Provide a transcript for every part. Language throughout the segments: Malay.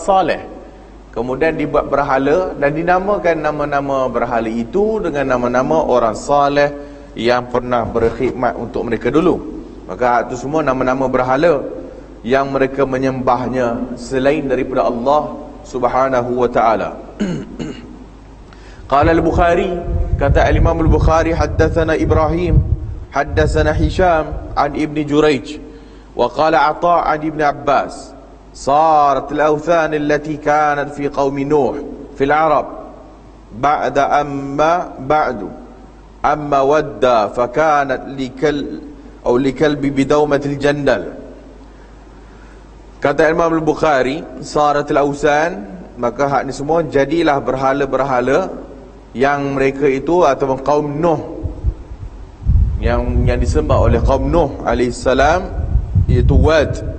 saleh. Kemudian dibuat berhala dan dinamakan nama-nama berhala itu dengan nama-nama orang saleh yang pernah berkhidmat untuk mereka dulu. Maka itu semua nama-nama berhala yang mereka menyembahnya selain daripada Allah Subhanahu wa ta'ala. Qala al-Bukhari, kata al-Imam al-Bukhari, haddatsana Ibrahim, haddatsana Hisham an Ibn Jurayj, wa qala Ata' an Ibn Abbas, صارت الأوثان التي كانت في قوم نوح في العرب بعد أما ودى فكانت لكلب بدومة الجندل. Kata Imam Al-Bukhari, صارت الأوثان, maka hak ni semua jadilah berhala-berhala yang mereka itu ataupun kaum Nuh yang disembah oleh kaum Nuh alaihissalam, iaitu Wad.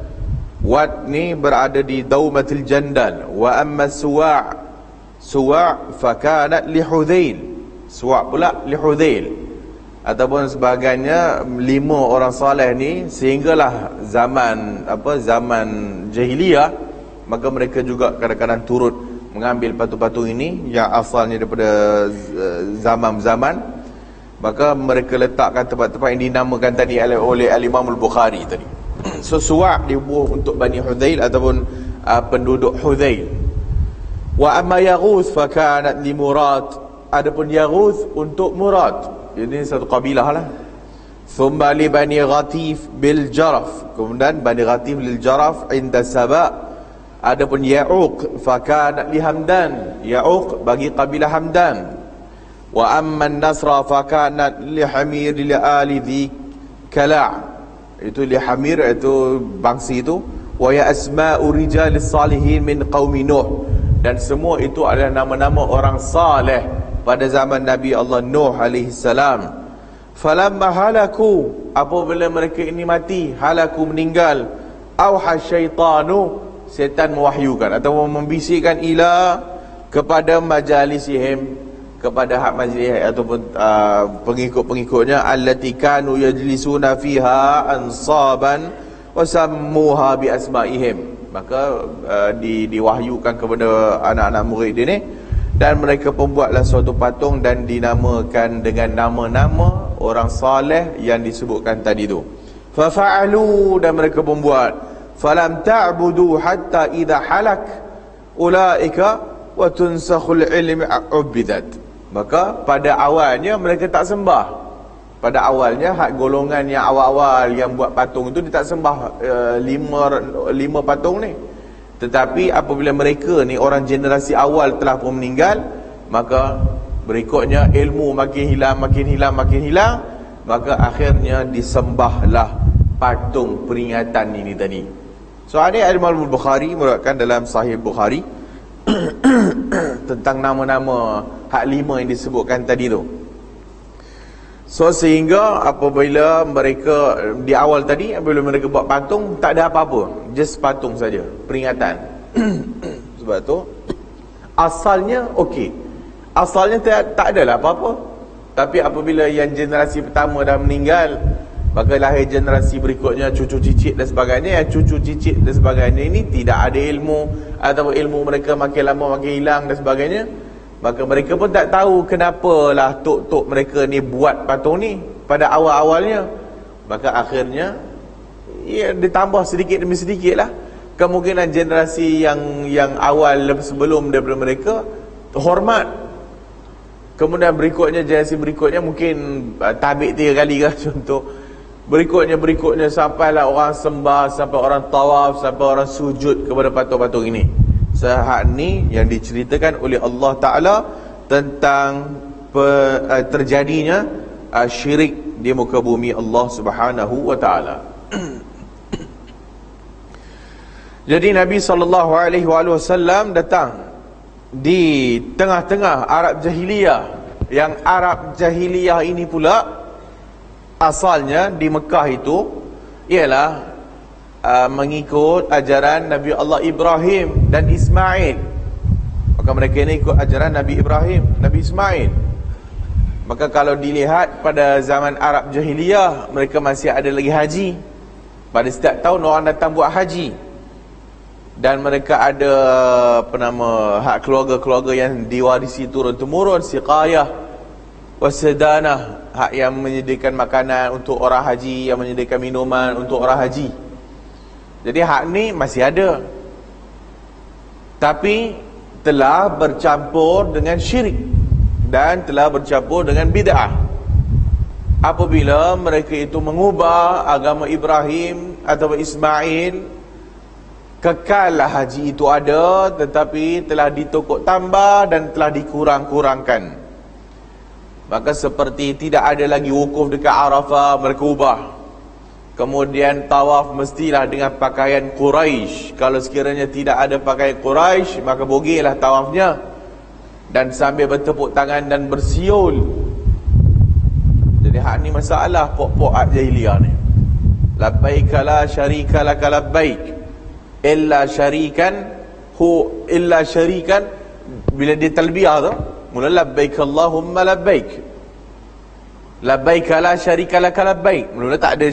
Wad ni berada di Daumatil Jandal. Wa amma Suwa' fakanat li Hudzail. Suwa' pula li Hudzail. Ataupun sebagainya, 5 orang saleh ni sehinggalah zaman jahiliyah, maka mereka juga kadang-kadang turut mengambil patung-patung ini yang asalnya daripada zaman-zaman. Maka mereka letakkan tempat-tempat yang dinamakan tadi oleh Al-Imam Al-Bukhari tadi. So Suwa' dibuat untuk Bani Hudzail ataupun penduduk Hudzail. Wa amma Yaghuth fakanat li Murad. Adapun Yaghuth untuk Murad, ini satu kabilah lah. Thumma li Bani Ghatif bil Jaraf. Kemudian Bani Ghatif bil Jaraf inda Saba'. Adapun Ya'uq fakanat li Hamdan. Ya'uq bagi kabilah Hamdan. Wa amma Nasra fakanat li Hamir li Ali dhi Kala'. Itu li Hamir, itu bangsi itu. Wa ya asma'u rijalis salihin min qaumi Nuh. Dan semua itu adalah nama-nama orang saleh pada zaman Nabi Allah Nuh alaihi salam. Falamma halaku, apabila mereka ini mati, halaku meninggal, auha syaitanu, setan mewahyukan atau membisikkan ila kepada majalisihim, kepada hak majlis ataupun pengikut-pengikutnya, allati kanu yajlisuna fiha ansaban wa sammuha bi asma'ihim. Maka diwahyukan kepada anak-anak murid dia ni, dan mereka pembuatlah suatu patung dan dinamakan dengan nama-nama orang saleh yang disebutkan tadi tu. Fa fa'alu, dan mereka pembuat. Falam ta'budu hatta idha halak ulaika wa tunsakhul ilmi ubidat. Maka pada awalnya mereka tak sembah. Pada awalnya hak golongan yang awal-awal yang buat patung itu dia tak sembah lima patung ni. Tetapi apabila mereka ni orang generasi awal telah pun meninggal, maka berikutnya ilmu makin hilang, maka akhirnya disembahlah patung peringatan ini tadi. So ada Imam Al-Bukhari meriwayatkan dalam Sahih Bukhari tentang nama-nama hak 5 yang disebutkan tadi tu. So sehingga apabila mereka di awal tadi, apabila mereka buat patung, tak ada apa-apa, just patung saja, peringatan. Sebab tu asalnya okey, asalnya tak adalah apa-apa. Tapi apabila yang generasi pertama dah meninggal, maka lahir generasi berikutnya, cucu cicit dan sebagainya. Yang cucu cicit dan sebagainya ini tidak ada ilmu, atau ilmu mereka makin lama makin hilang dan sebagainya. Maka mereka pun tak tahu kenapalah tok-tok mereka ni buat patung ni pada awal-awalnya. Maka akhirnya ditambah sedikit demi sedikit lah. Kemungkinan generasi yang awal sebelum daripada mereka hormat. Kemudian berikutnya, generasi berikutnya mungkin tabik 3 kali ke contoh. Berikutnya sampailah orang sembah, sampai orang tawaf, sampai orang sujud kepada patung-patung ini. Sehak ni yang diceritakan oleh Allah Ta'ala tentang terjadinya syirik di muka bumi Allah Subhanahu wa Ta'ala. Jadi Nabi SAW datang di tengah-tengah Arab Jahiliyah. Yang Arab Jahiliyah ini pula asalnya di Mekah itu ialah mengikut ajaran Nabi Allah Ibrahim dan Ismail. Maka mereka ini ikut ajaran Nabi Ibrahim, Nabi Ismail. Maka kalau dilihat pada zaman Arab Jahiliyah, mereka masih ada lagi haji. Pada setiap tahun orang datang buat haji. dan mereka ada hak keluarga-keluarga yang diwarisi turun-temurun, siqayah wasedanah, hak yang menyediakan makanan untuk orang haji, yang menyediakan minuman untuk orang haji. Jadi hak ni masih ada, tapi telah bercampur dengan syirik dan telah bercampur dengan bid'ah. Apabila mereka itu mengubah agama Ibrahim atau Ismail, kekallah haji itu ada, tetapi telah ditokok tambah dan telah dikurang-kurangkan. Maka seperti tidak ada lagi wukuf dekat Arafah, mereka ubah. Kemudian tawaf mestilah dengan pakaian Quraisy. Kalau sekiranya tidak ada pakaian Quraisy, maka bogeylah tawafnya, dan sambil bertepuk tangan dan bersiul. Jadi hak ni masalah pokok jahiliyah ni. Labbaik la syarika lak labbaik illa syarikan bila dia talbiyah tu mula labbaik Allahumma labbaik, labbaik la syarika lak labbaik, mula tak ada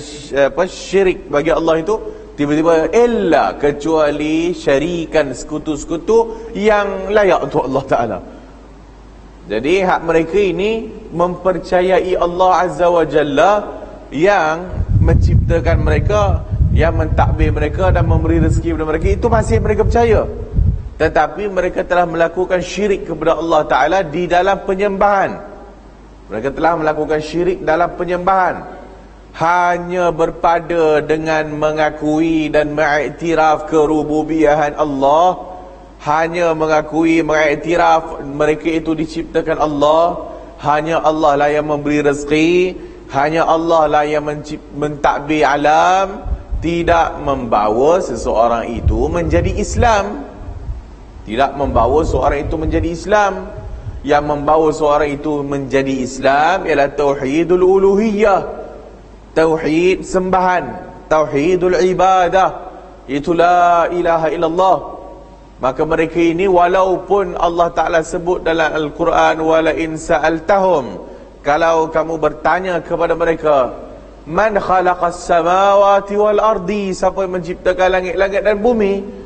syirik bagi Allah itu. Tiba-tiba illa, kecuali syarikan, sekutu-sekutu yang layak untuk Allah Ta'ala. Jadi hak mereka ini mempercayai Allah Azza wa Jalla yang menciptakan mereka, yang mentadbir mereka dan memberi rezeki kepada mereka, itu masih mereka percaya. Tetapi mereka telah melakukan syirik kepada Allah Ta'ala di dalam penyembahan. Mereka telah melakukan syirik dalam penyembahan, hanya berpada dengan mengakui dan mengiktiraf kerububiyahan Allah, hanya mengakui, mengiktiraf mereka itu diciptakan Allah, hanya Allah lah yang memberi rezeki, hanya Allah lah yang mentadbir alam. Tidak membawa seseorang itu menjadi Islam. Tidak membawa seorang itu menjadi Islam. Yang membawa seorang itu menjadi Islam ialah tauhidul uluhiyah, tauhid sembahan, tauhidul ibadah, itu la ilaha illallah. Maka mereka ini, walaupun Allah Ta'ala sebut dalam Al-Quran, wala in sa'altahum, kalau kamu bertanya kepada mereka, man khalaqas samawati wal ardi, siapa yang menciptakan langit-langit dan bumi.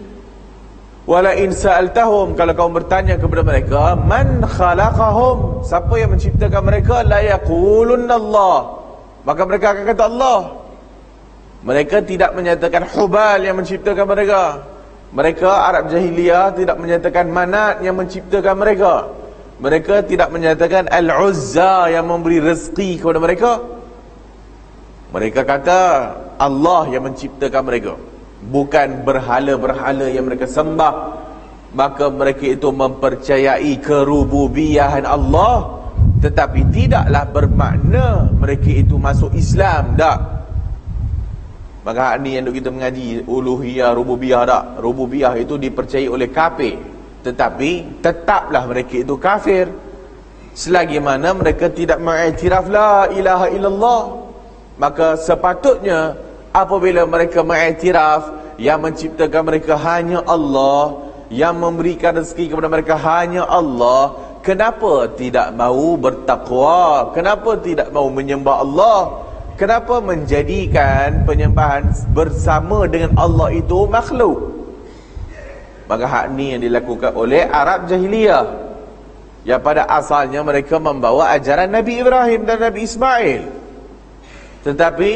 Wala in sa'altahum, kalau kamu bertanya kepada mereka, man khalaqahum, siapa yang menciptakan mereka, la yaqulunna Allah, maka mereka akan kata Allah. Mereka tidak menyatakan Hubal yang menciptakan mereka. Mereka Arab Jahiliyah tidak menyatakan Manat yang menciptakan mereka. Mereka tidak menyatakan Al-Uzza yang memberi rezeki kepada mereka. Mereka kata Allah yang menciptakan mereka, bukan berhala-berhala yang mereka sembah. Maka mereka itu mempercayai kerububiyahan Allah, tetapi tidaklah bermakna mereka itu masuk Islam, tak. Maka hak ni yang kita mengaji uluhiyah, rububiyah, tak. Rububiyah itu dipercayai oleh kafir, tetapi tetaplah mereka itu kafir selagi mana mereka tidak mengiktiraf la ilaha illallah. Maka sepatutnya apabila mereka mengiktiraf yang menciptakan mereka hanya Allah, yang memberikan rezeki kepada mereka hanya Allah, kenapa tidak mahu bertakwa? Kenapa tidak mahu menyembah Allah? Kenapa menjadikan penyembahan bersama dengan Allah itu makhluk? Maka hak ni yang dilakukan oleh Arab Jahiliyah, yang pada asalnya mereka membawa ajaran Nabi Ibrahim dan Nabi Ismail. Tetapi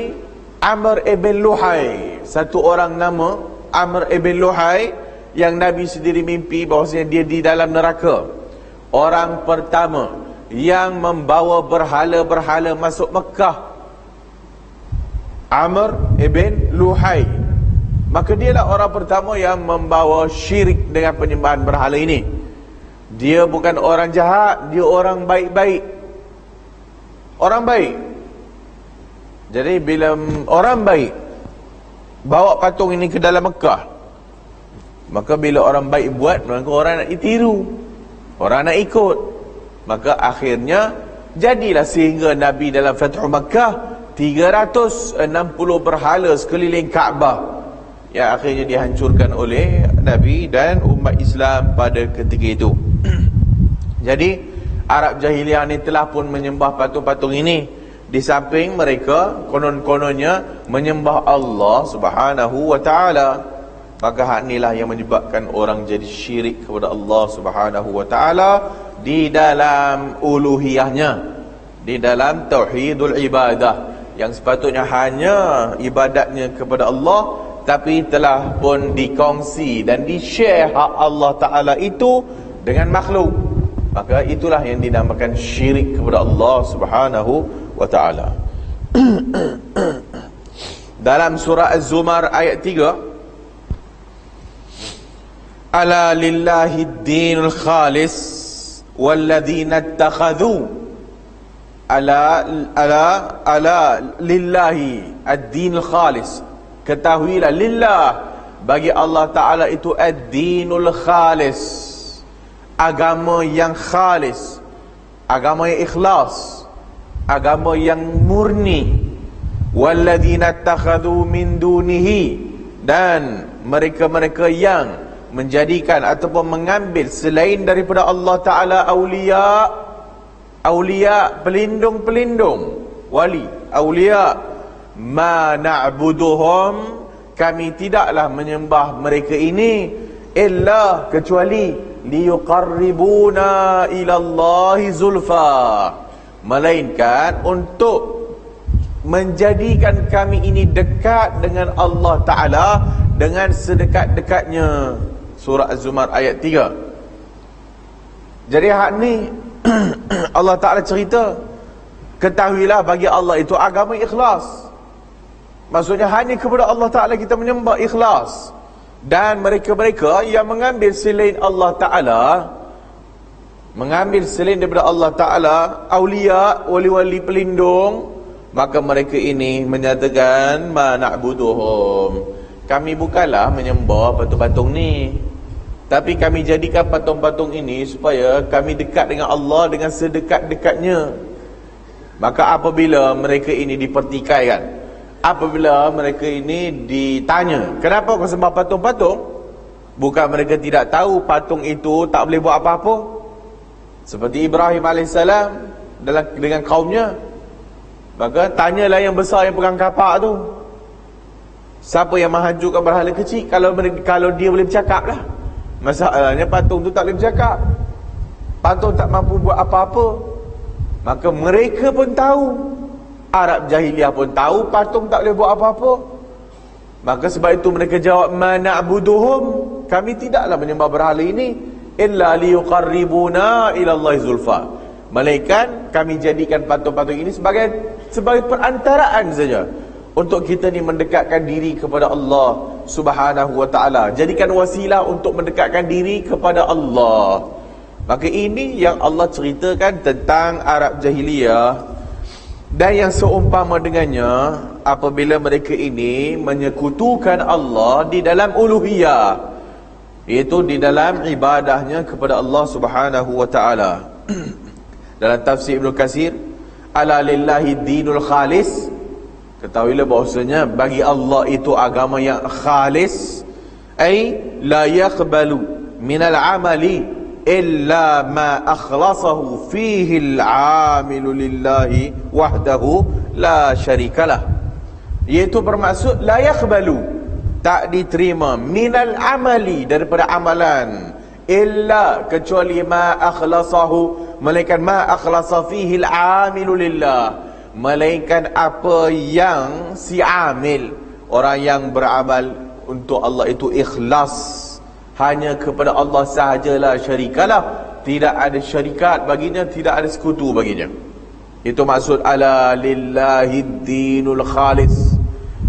Amr ibn Luhai, satu orang nama Amr ibn Luhai, yang Nabi sendiri mimpi bahawasanya dia di dalam neraka, orang pertama yang membawa berhala-berhala masuk Mekah, Amr ibn Luhai. Maka dialah orang pertama yang membawa syirik dengan penyembahan berhala ini. Dia bukan orang jahat, dia orang baik-baik, orang baik. Jadi bila orang baik bawa patung ini ke dalam Mekah, maka bila orang baik buat, maka orang nak ditiru, orang nak ikut. Maka akhirnya jadilah sehingga Nabi dalam Fathu Makkah 360 berhala sekeliling Kaabah yang akhirnya dihancurkan oleh Nabi dan umat Islam pada ketika itu. Jadi Arab Jahiliyah ni telah pun menyembah patung-patung ini. Di samping mereka konon-kononnya menyembah Allah Subhanahu wa ta'ala. Maka hak inilah yang menyebabkan orang jadi syirik kepada Allah Subhanahu wa taala di dalam uluhiyahnya, di dalam tauhidul ibadah, yang sepatutnya hanya ibadatnya kepada Allah, tapi telah pun dikongsi dan di-share hak Allah Ta'ala itu dengan makhluk. Maka itulah yang dinamakan syirik kepada Allah Subhanahu wa ta'ala. Dalam surah Az-Zumar ayat 3, ala lillahi ad-dinul khalis walladzina ittakhadhu ala lillahi ad-dinul khalis. Ketahuilah, lillah, bagi Allah Ta'ala itu ad-dinul khalis, agama yang khalis, agama yang ikhlas, agama yang murni. Walladzina ittakhadhu min dunihi, dan mereka-mereka yang menjadikan ataupun mengambil selain daripada Allah Ta'ala awliya, pelindung-pelindung, wali, awliya. Ma na'buduhum, kami tidaklah menyembah mereka ini illa, kecuali liyuqarribuna ilallahi zulfa, melainkan untuk menjadikan kami ini dekat dengan Allah Ta'ala dengan sedekat-dekatnya. Surah Az-Zumar ayat 3. Jadi hak ni Allah Ta'ala cerita, ketahuilah bagi Allah itu agama ikhlas. Maksudnya hanya kepada Allah Ta'ala kita menyembah, ikhlas. Dan mereka-mereka yang mengambil selain Allah Ta'ala, mengambil selain daripada Allah Ta'ala awliya, wali-wali pelindung, maka mereka ini menyatakan ma na'buduhum, kami bukanlah menyembah patung-patung ni, tapi kami jadikan patung-patung ini supaya kami dekat dengan Allah dengan sedekat-dekatnya. Maka apabila mereka ini dipertikaikan, apabila mereka ini ditanya, kenapa kau sembah patung-patung? Bukan mereka tidak tahu patung itu tak boleh buat apa-apa. Seperti Ibrahim AS dengan kaumnya. Maka tanyalah yang besar yang pegang kapak tu, siapa yang menghancurkan berhala kecil? Kalau dia boleh bercakap lah. Masalahnya patung tu tak boleh bercakap, patung tak mampu buat apa-apa. Maka mereka pun tahu, Arab jahiliah pun tahu patung tak boleh buat apa-apa. Maka sebab itu mereka jawab, ma na'buduhum, kami tidaklah menyembah berhala ini illa liyuqarribuna ilallahi zulfa, melainkan kami jadikan patung-patung ini sebagai perantaraan saja untuk kita ni mendekatkan diri kepada Allah Subhanahu wa ta'ala, jadikan wasilah untuk mendekatkan diri kepada Allah. Maka ini yang Allah ceritakan tentang Arab jahiliyah, dan yang seumpama dengannya apabila mereka ini menyekutukan Allah di dalam uluhiyah, iaitu di dalam ibadahnya kepada Allah Subhanahu wa ta'ala. Dalam tafsir Ibn Katsir, ala lillahi dinul khalis, ketahuilah bahawasanya bagi Allah itu agama yang khalis, ay la yaqbalu minal amali illa ma akhlasahu fihi al-amilu lillahi wahdahu la syarikalah. Iaitu bermaksud la yaqbalu, tak diterima, minal amali, daripada amalan, illa, kecuali ma akhlasahu, melainkan ma akhlasa fihi al-amilu lillah, melainkan apa yang si amil, orang yang beramal untuk Allah itu ikhlas, hanya kepada Allah sahajalah, syarikalah, tidak ada syarikat baginya, tidak ada sekutu baginya. Itu maksud ala lillahi dinul khalis.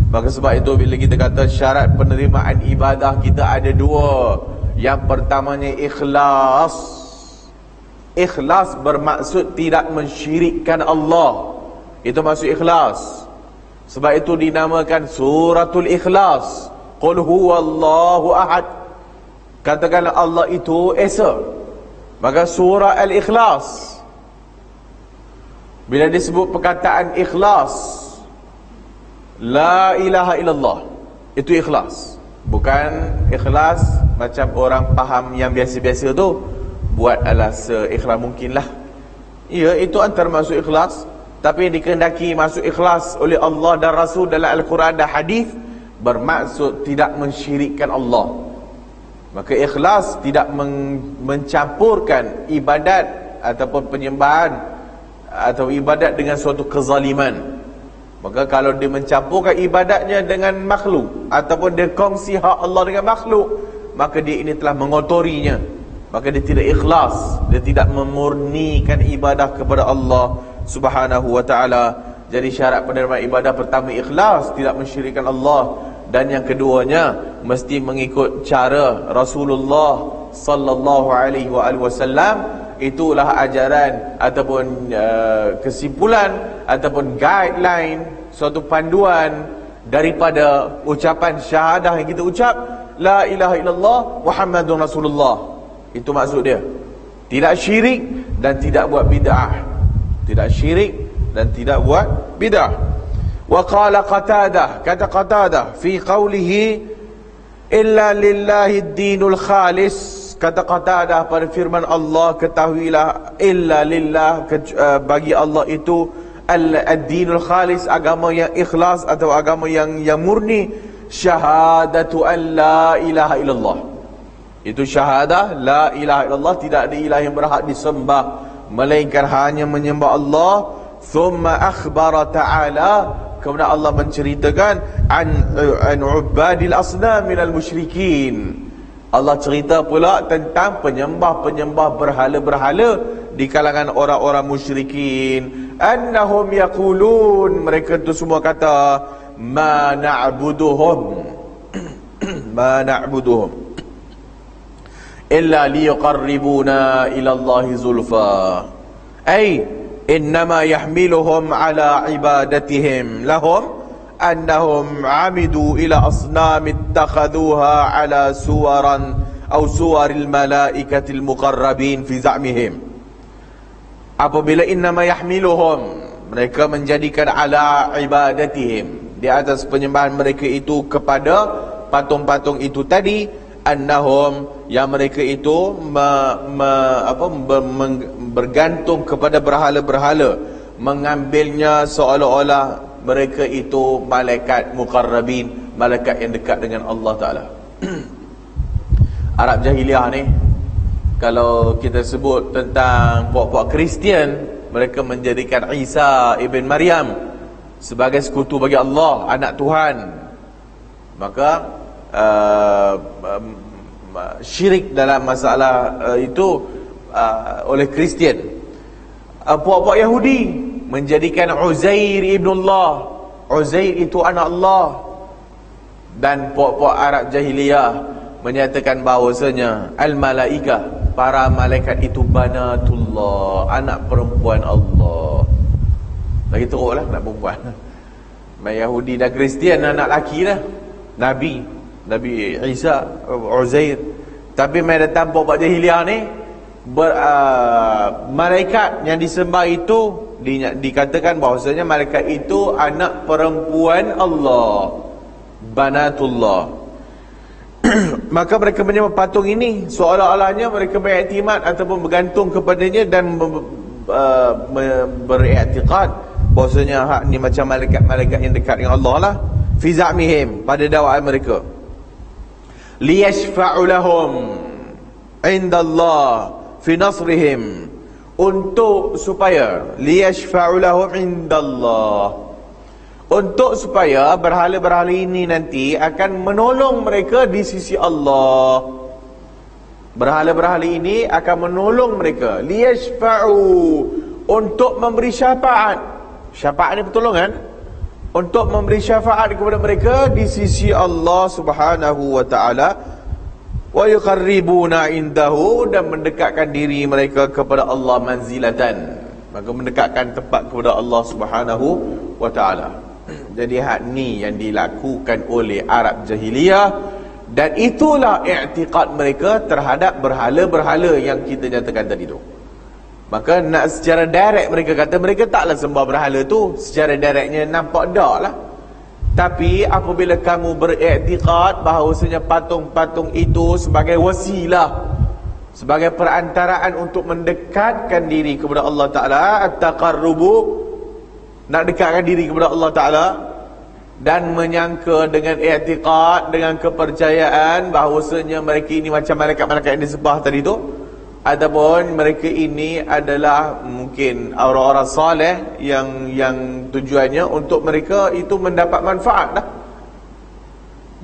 Maka sebab itu bila kita kata syarat penerimaan ibadah kita ada dua. Yang pertamanya ikhlas. Ikhlas bermaksud tidak mensyirikkan Allah. Itu maksud ikhlas. Sebab itu dinamakan suratul ikhlas. Qul huwallahu ahad. Katakanlah Allah itu esa. Maka surah al-ikhlas, bila disebut perkataan ikhlas, la ilaha illallah, itu ikhlas. Bukan ikhlas macam orang faham yang biasa-biasa tu, buat ala seikhlas mungkinlah. Ya, itu antara masuk ikhlas. Tapi dikehendaki masuk ikhlas oleh Allah dan Rasul dalam Al-Quran dan hadis, bermaksud tidak mensyirikkan Allah. Maka ikhlas tidak mencampurkan ibadat ataupun penyembahan atau ibadat dengan suatu kezaliman. Maka kalau dia mencampurkan ibadatnya dengan makhluk ataupun dia kongsi hak Allah dengan makhluk, maka dia ini telah mengotorinya. Maka dia tidak ikhlas, dia tidak memurnikan ibadah kepada Allah Subhanahu wa ta'ala. Jadi syarat penerimaan ibadah pertama ikhlas, tidak mensyirikkan Allah, dan yang keduanya mesti mengikut cara Rasulullah sallallahu alaihi wasallam. Itulah ajaran ataupun kesimpulan ataupun guideline, suatu panduan daripada ucapan syahadah yang kita ucap, la ilaha illallah Muhammadun Rasulullah. Itu maksud dia. Tidak syirik dan tidak buat bid'ah. Tidak syirik dan tidak buat bid'ah. Wa qala Qatadah, kata Qatadah fi qawlihi illa lillahi ad-dinul khalis. Kata Qatadah pada firman Allah, ketahuilah illa lillah, bagi Allah itu ad-dinul khalis, agama yang ikhlas atau agama yang murni. Syahadatu an la ilaha illallah. Itu syahadah la ilaha illallah, tidak ada ilah yang berhak disembah melainkan hanya menyembah Allah. Thumma akhbara ta'ala, kemudian Allah menceritakan an ubadil asnam minal musyrikin. Allah cerita pula tentang penyembah-penyembah berhala-berhala di kalangan orang-orang musyrikin. Annahum yaqulun, mereka tu semua kata, ma na'buduhum ma na'buduhum illa liyuqarribuna ila Allahi zulfa. Ay innama yahmiluhum ala ibadatihim lahum annahum amidu ila asnam ittakhadhuha ala suwaran aw suwaril malaikatil muqarrabin fi za'mihim. Apabila innama yahmiluhum, mereka menjadikan ala ibadatihim, di atas penyembahan mereka itu kepada patung-patung itu tadi, annahum, yang mereka itu bergantung kepada berhala-berhala, mengambilnya seolah-olah mereka itu malaikat muqarrabin, malaikat yang dekat dengan Allah Ta'ala. Arab jahiliah ni, kalau kita sebut tentang puak-puak Kristian, mereka menjadikan Isa ibn Maryam sebagai sekutu bagi Allah, anak Tuhan. Maka syirik dalam masalah itu oleh Kristian. Puak-puak Yahudi menjadikan Uzair ibn Allah, Uzair itu anak Allah. Dan puak-puak Arab jahiliyah menyatakan bahawasanya al-malaikah, para malaikat itu banatullah, anak perempuan Allah. Lagi teruk lah anak perempuan. Yahudi dan Kristian anak lelaki lah, Nabi Isa, Uzair. Tapi mereka datang puak-puak jahiliyah ni, malaikat yang disembah itu dikatakan bahawasanya malaikat itu anak perempuan Allah, banatullah. Maka mereka menyembah patung ini seolah-olahnya mereka beriktikad ataupun bergantung kepadanya dan beriktikad bahawasanya hak ni macam malaikat-malaikat yang dekat dengan Allah lah. Fi za'mihim, pada dakwaan mereka. Liyashfa'u lahum indallah fi nasrihim, untuk supaya liyashfa'u lahum indallah, untuk supaya berhala-berhala ini nanti akan menolong mereka di sisi Allah. Berhala-berhala ini akan menolong mereka. Liyashfa'u, untuk memberi syafaat. Syafaat ni pertolongan. Untuk memberi syafaat kepada mereka di sisi Allah Subhanahu wa ta'ala. Wa yuqarribuna indahu, dan mendekatkan diri mereka kepada Allah manzilatan. Maka mendekatkan tempat kepada Allah Subhanahu wa ta'ala. Jadi hak ni yang dilakukan oleh Arab jahiliyah, dan itulah i'tiqad mereka terhadap berhala-berhala yang kita nyatakan tadi tu. Maka nak secara direct mereka kata mereka taklah sembah berhala tu, secara directnya nampak dak lah. Tapi apabila kamu beriktikad bahawasanya patung-patung itu sebagai wasilah, sebagai perantaraan untuk mendekatkan diri kepada Allah Ta'ala, at-taqarrubu, nak dekatkan diri kepada Allah Ta'ala, dan menyangka dengan i'tiqad, dengan kepercayaan bahawasanya mereka ini macam malaikat-malaikat yang disembah tadi tu, ataupun mereka ini adalah mungkin orang-orang saleh yang tujuannya untuk mereka itu mendapat manfaat dah.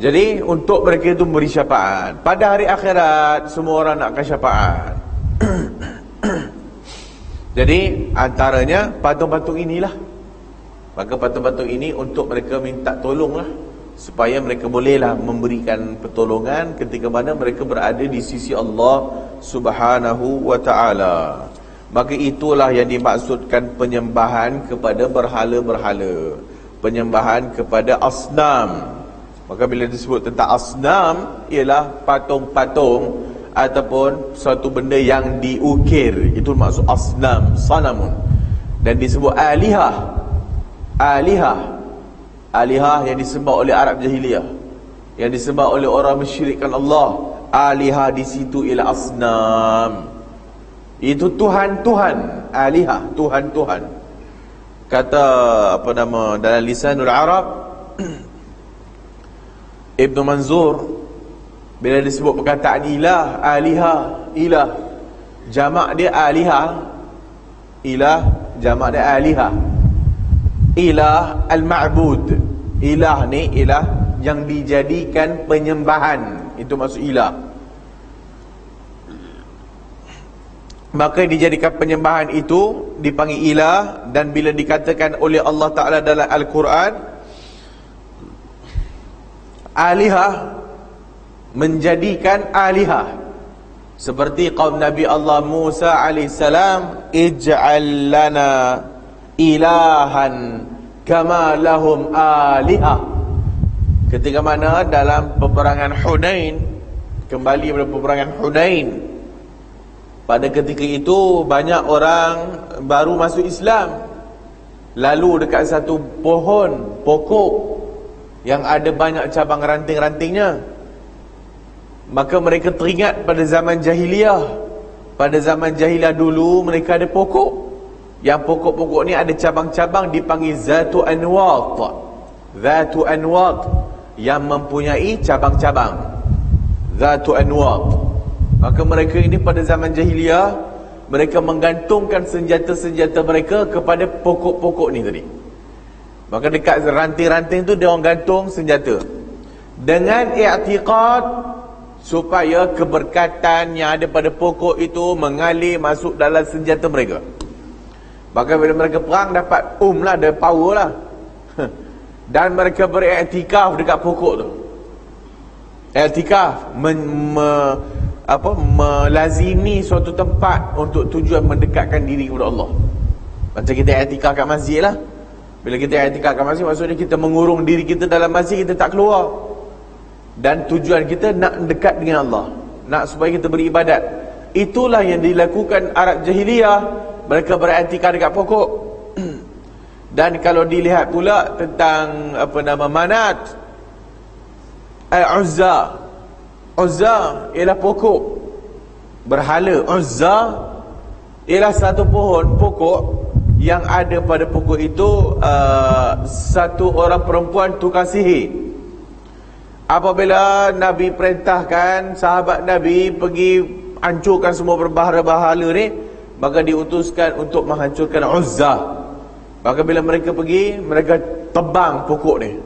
Jadi untuk mereka itu beri syafaat. Pada hari akhirat semua orang nakkan syafaat. Jadi antaranya patung-patung inilah. Maka patung-patung ini untuk mereka minta tolonglah, supaya mereka bolehlah memberikan pertolongan ketika mana mereka berada di sisi Allah Subhanahu wa ta'ala. Maka itulah yang dimaksudkan penyembahan kepada berhala-berhala, penyembahan kepada asnam. Maka bila disebut tentang asnam, ialah patung-patung ataupun suatu benda yang diukir. Itu maksud asnam, sanamun. Dan disebut alihah. Alihah yang disembah oleh Arab Jahiliyah, yang disembah oleh orang mensyirikkan Allah. Alihah di situ ialah asnam. Itu Tuhan-Tuhan. Alihah, Tuhan-Tuhan. Kata dalam Lisanul Arab, Ibn Manzur, bila disebut perkataan ilah, alihah, ilah, jamak dia alihah. Ilah, jamak dia alihah. Ilah al-ma'bud. Ilah ni ilah yang dijadikan penyembahan. Itu maksud ilah. Maka dijadikan penyembahan itu dipanggil ilah. Dan bila dikatakan oleh Allah Ta'ala dalam Al-Quran, alihah, menjadikan alihah, seperti kaum Nabi Allah Musa alaihissalam, ij'al lana ilahan kama lahum alihah. Ketika mana dalam peperangan Hunain, kembali pada peperangan Hunain, pada ketika itu banyak orang baru masuk Islam. Lalu dekat satu pokok yang ada banyak cabang ranting-rantingnya, maka mereka teringat pada zaman jahiliyah. Pada zaman jahiliyah dulu mereka ada pokok, yang pokok-pokok ni ada cabang-cabang, dipanggil Zatu Anwat. Zatu Anwat, yang mempunyai cabang-cabang. Zatu Anwat. Maka mereka ini pada zaman jahiliyah, mereka menggantungkan senjata-senjata mereka kepada pokok-pokok ni tadi. Maka dekat ranting-ranting tu dia orang gantung senjata, dengan i'tiqad supaya keberkatan yang ada pada pokok itu mengalir masuk dalam senjata mereka. Maka bila mereka perang dapat lah, ada power lah. Dan mereka beriktikaf dekat pokok tu. Iktikaf melazimi suatu tempat untuk tujuan mendekatkan diri kepada Allah. Macam kita iktikaf kat masjid lah. Bila kita iktikaf kat masjid, maksudnya kita mengurung diri kita dalam masjid, kita tak keluar. Dan tujuan kita nak dekat dengan Allah, nak supaya kita beribadat. Itulah yang dilakukan Arab Jahiliyah. Mereka beriktikaf dekat pokok. Dan kalau dilihat pula tentang Manat, Uzza. Uzza ialah pokok berhala. Uzza ialah satu pokok yang ada pada pokok itu satu orang perempuan tukang sihir. Apabila Nabi perintahkan sahabat Nabi pergi hancurkan semua berbahala-bahala ni, maka diutuskan untuk menghancurkan Uzza. Maka bila mereka pergi, mereka tebang pokok ni.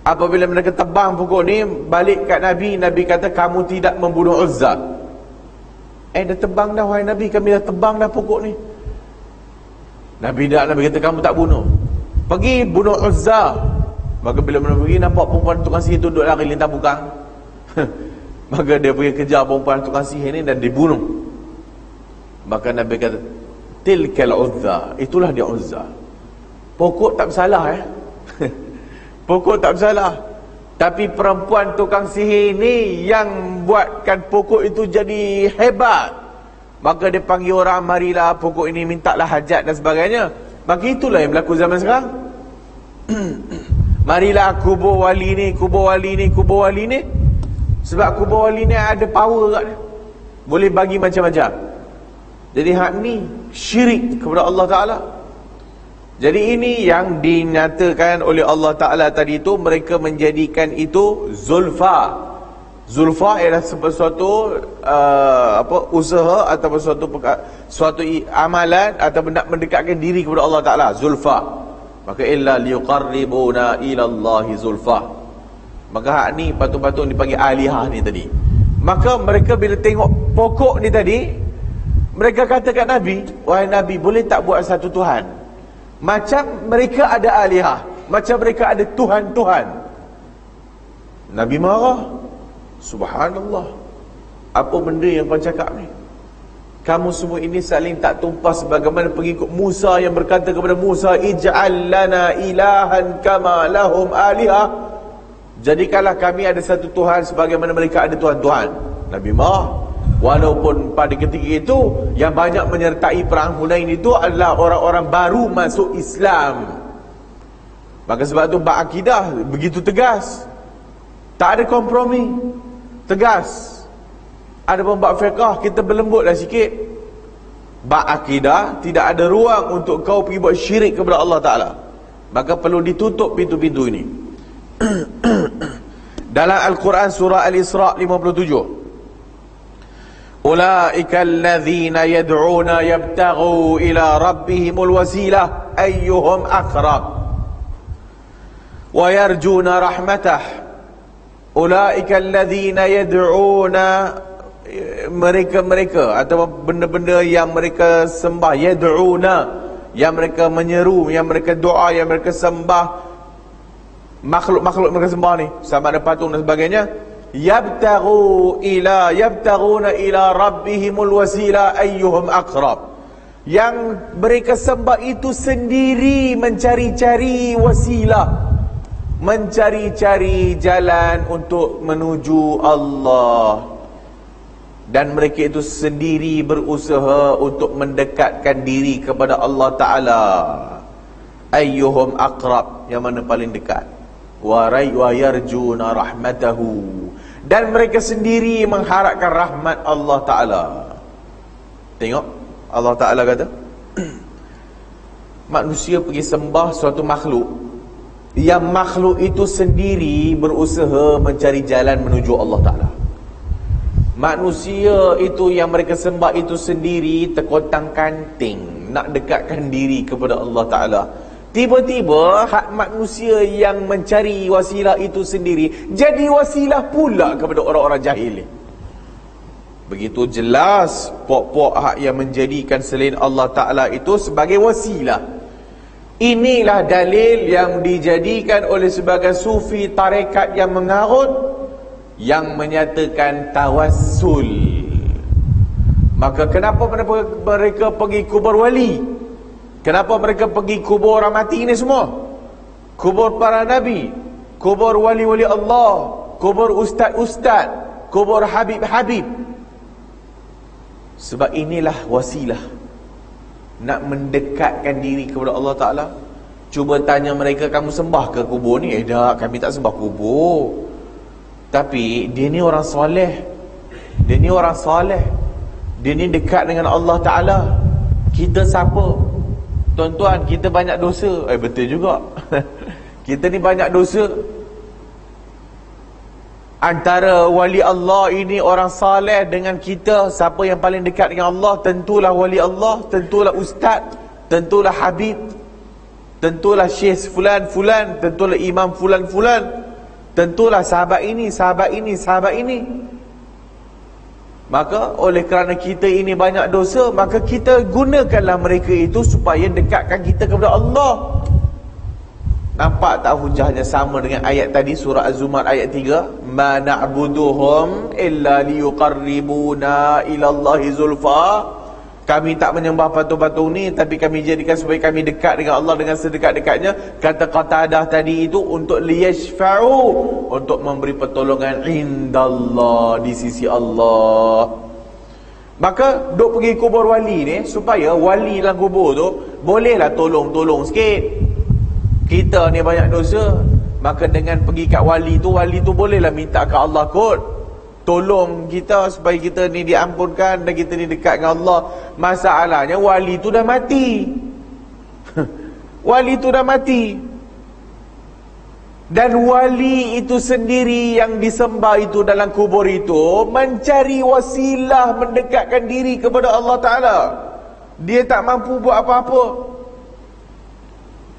Apabila mereka tebang pokok ni, balik kat Nabi, Nabi kata, kamu tidak membunuh Uzza. Dah tebang dah wahai Nabi, kami dah tebang dah pokok ni. Nabi kata, kamu tak bunuh, pergi bunuh Uzza. Maka bila mereka pergi, nampak perempuan tukang sihir tu duduk lari lintang bukang. Maka dia pergi kejar perempuan tukang sihir ni dan dibunuh. Maka Nabi kata, tilkal Uzza, itulah dia Uzza. Pokok tak bersalah Pokok tak bersalah, tapi perempuan tukang sihir ni yang buatkan pokok itu jadi hebat. Maka dia panggil orang, marilah pokok ini mintalah hajat dan sebagainya. Maka itulah yang berlaku zaman sekarang. Marilah kubur wali ni, kubur wali ni, kubur wali ni. Sebab kubur wali ni ada power kat dia, boleh bagi macam-macam. Jadi hak ni syirik kepada Allah Ta'ala. Jadi ini yang dinyatakan oleh Allah Ta'ala tadi itu, mereka menjadikan itu zulfa. Zulfa ialah sesuatu usaha ataupun suatu amalan ataupun nak mendekatkan diri kepada Allah Ta'ala, zulfa. Maka illa liqarribuna ila Allahi zulfa. Maka hak ni patut-patut dipanggil alihah ni tadi. Maka mereka bila tengok pokok ni tadi, mereka kata kat Nabi, wahai Nabi, boleh tak buat satu Tuhan macam mereka ada alihah, macam mereka ada Tuhan-Tuhan. Nabi marah. Subhanallah, apa benda yang kau cakap ni? Kamu semua ini saling tak tumpas sebagaimana pengikut Musa yang berkata kepada Musa, ij'al lana ilahan kama lahum alihah. Jadikanlah kami ada satu Tuhan sebagaimana mereka ada Tuhan-Tuhan. Nabi marah. Walaupun pada ketika itu yang banyak menyertai perang Hunain itu adalah orang-orang baru masuk Islam. Maka sebab itu bab akidah begitu tegas, tak ada kompromi, tegas. Ada pun bab fiqh kita berlembutlah sikit. Bab akidah tidak ada ruang untuk kau pergi buat syirik kepada Allah Ta'ala. Maka perlu ditutup pintu-pintu ini. Dalam Al-Quran surah Al-Isra' 57, Ulaika alladhina yad'una yabtaghu ila rabbihimul wasilah ayyuhum aqrab wa yarjuna rahmatah. Ulaika alladhina yad'una, mereka atau benda-benda yang mereka sembah, yad'una, yang mereka menyeru, yang mereka doa, yang mereka sembah, makhluk-makhluk mereka sembah ni, sama ada patung dan sebagainya. Yabtaghuna ila rabbihimul wasila ayyuhum aqrab. Yang mereka sembah itu sendiri mencari-cari wasilah, mencari-cari jalan untuk menuju Allah. Dan mereka itu sendiri berusaha untuk mendekatkan diri kepada Allah Ta'ala. Ayyuhum aqrab, yang mana paling dekat. Wa yarjuna rahmatahu, dan mereka sendiri mengharapkan rahmat Allah Ta'ala. Tengok, Allah Ta'ala kata manusia pergi sembah suatu makhluk, yang makhluk itu sendiri berusaha mencari jalan menuju Allah Ta'ala. Manusia itu yang mereka sembah itu sendiri terkontang-kanting nak dekatkan diri kepada Allah Ta'ala. Tiba-tiba hak manusia yang mencari wasilah itu sendiri jadi wasilah pula kepada orang-orang jahil. Begitu jelas pok-pok hak yang menjadikan selain Allah Ta'ala itu sebagai wasilah. Inilah dalil yang dijadikan oleh sebagian sufi tarekat yang mengarut, yang menyatakan tawassul. Maka kenapa mereka pergi kubur wali? Kenapa mereka pergi kubur orang mati ini semua? Kubur para nabi, kubur wali-wali Allah, kubur ustaz-ustaz, kubur habib-habib. Sebab inilah wasilah nak mendekatkan diri kepada Allah Ta'ala. Cuba tanya mereka, kamu sembah ke kubur ni? Tak, kami tak sembah kubur. Tapi dia ni orang soleh, dia ni orang soleh, dia ni dekat dengan Allah Ta'ala. Kita siapa? Tuan-tuan, kita banyak dosa. Betul juga. Kita ni banyak dosa. Antara wali Allah ini orang saleh dengan kita, siapa yang paling dekat dengan Allah? Tentulah wali Allah, tentulah ustaz, tentulah habib, tentulah syekh fulan-fulan, tentulah imam fulan-fulan, tentulah sahabat ini, sahabat ini, sahabat ini. Maka oleh kerana kita ini banyak dosa, maka kita gunakanlah mereka itu supaya dekatkan kita kepada Allah. Nampak tak hujahnya sama dengan ayat tadi, surah Az-Zumar ayat 3, ma na'buduhum illa liyuqarribuna ila Allahi zulfa. Kami tak menyembah patung-patung ni, tapi kami jadikan supaya kami dekat dengan Allah dengan sedekat-dekatnya. Kata Qatadah tadi itu untuk liyashfa'u, untuk memberi pertolongan indallah, di sisi Allah. Maka duk pergi kubur wali ni supaya wali dalam kubur tu bolehlah tolong-tolong sikit. Kita ni banyak dosa, maka dengan pergi kat wali tu bolehlah minta ke Allah kot tolong kita supaya kita ni diampunkan dan kita ni dekat dengan Allah. Masalahnya wali tu dah mati. Wali itu dah mati. Dan wali itu sendiri yang disembah itu dalam kubur itu mencari wasilah mendekatkan diri kepada Allah Ta'ala. Dia tak mampu buat apa-apa.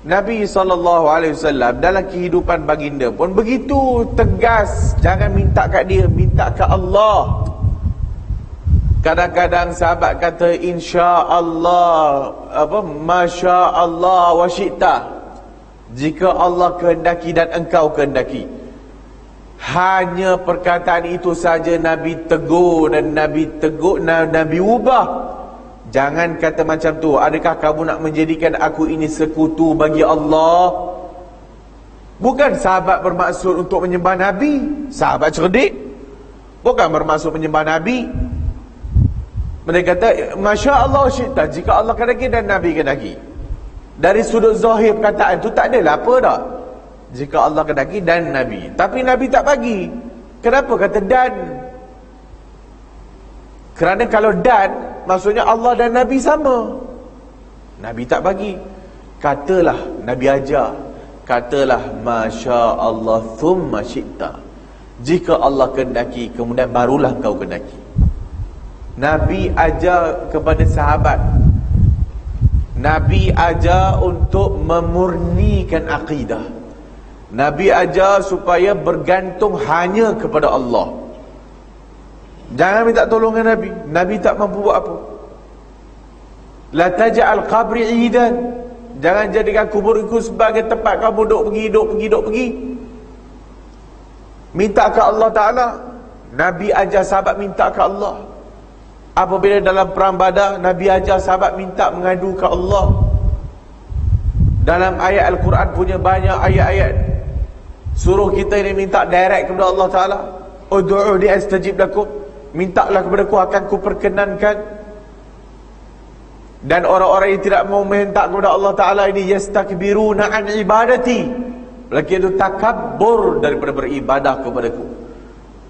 Nabi SAW dalam kehidupan baginda pun begitu tegas. Jangan minta kat dia, minta kat Allah. Kadang-kadang sahabat kata insya-Allah, masya-Allah wa syi'ta. Jika Allah kehendaki dan engkau kehendaki. Hanya perkataan itu saja Nabi tegur dan Nabi ubah. Jangan kata macam tu. Adakah kamu nak menjadikan aku ini sekutu bagi Allah? Bukan sahabat bermaksud untuk menyembah Nabi. Sahabat cerdik bukan bermaksud menyembah Nabi. Mereka kata masya Allah syi'ta, jika Allah kehendaki dan Nabi kehendaki. Dari sudut zahir perkataan tu tak adalah apa dah. Jika Allah kehendaki dan Nabi. Tapi Nabi tak bagi. Kenapa kata dan? Kerana kalau dan, maksudnya Allah dan Nabi sama. Nabi tak bagi. Katalah, Nabi ajar. Katalah masya Allah thumma syi'ta. Jika Allah kehendaki, kemudian barulah kau kehendaki. Nabi ajar kepada sahabat. Nabi ajar untuk memurnikan akidah. Nabi ajar supaya bergantung hanya kepada Allah. Jangan minta tolongan Nabi. Nabi tak mampu buat apa. La taj'al qabri idan. Jangan jadikan kuburku sebagai tempat kamu duduk pergi. Minta ke Allah Ta'ala. Nabi ajar sahabat minta ke Allah. Apabila dalam perang Badar, Nabi ajar sahabat minta mengadu ke Allah. Dalam ayat Al-Quran punya banyak ayat-ayat suruh kita ini minta direct kepada Allah Ta'ala. Ud'u li astajib lakum. Mintalah kepada aku, akan ku perkenankan. Dan orang-orang yang tidak mau minta kepada Allah Ta'ala ini yastakbiruna an ibadati. Lelaki itu takabbur daripada beribadah kepadaku.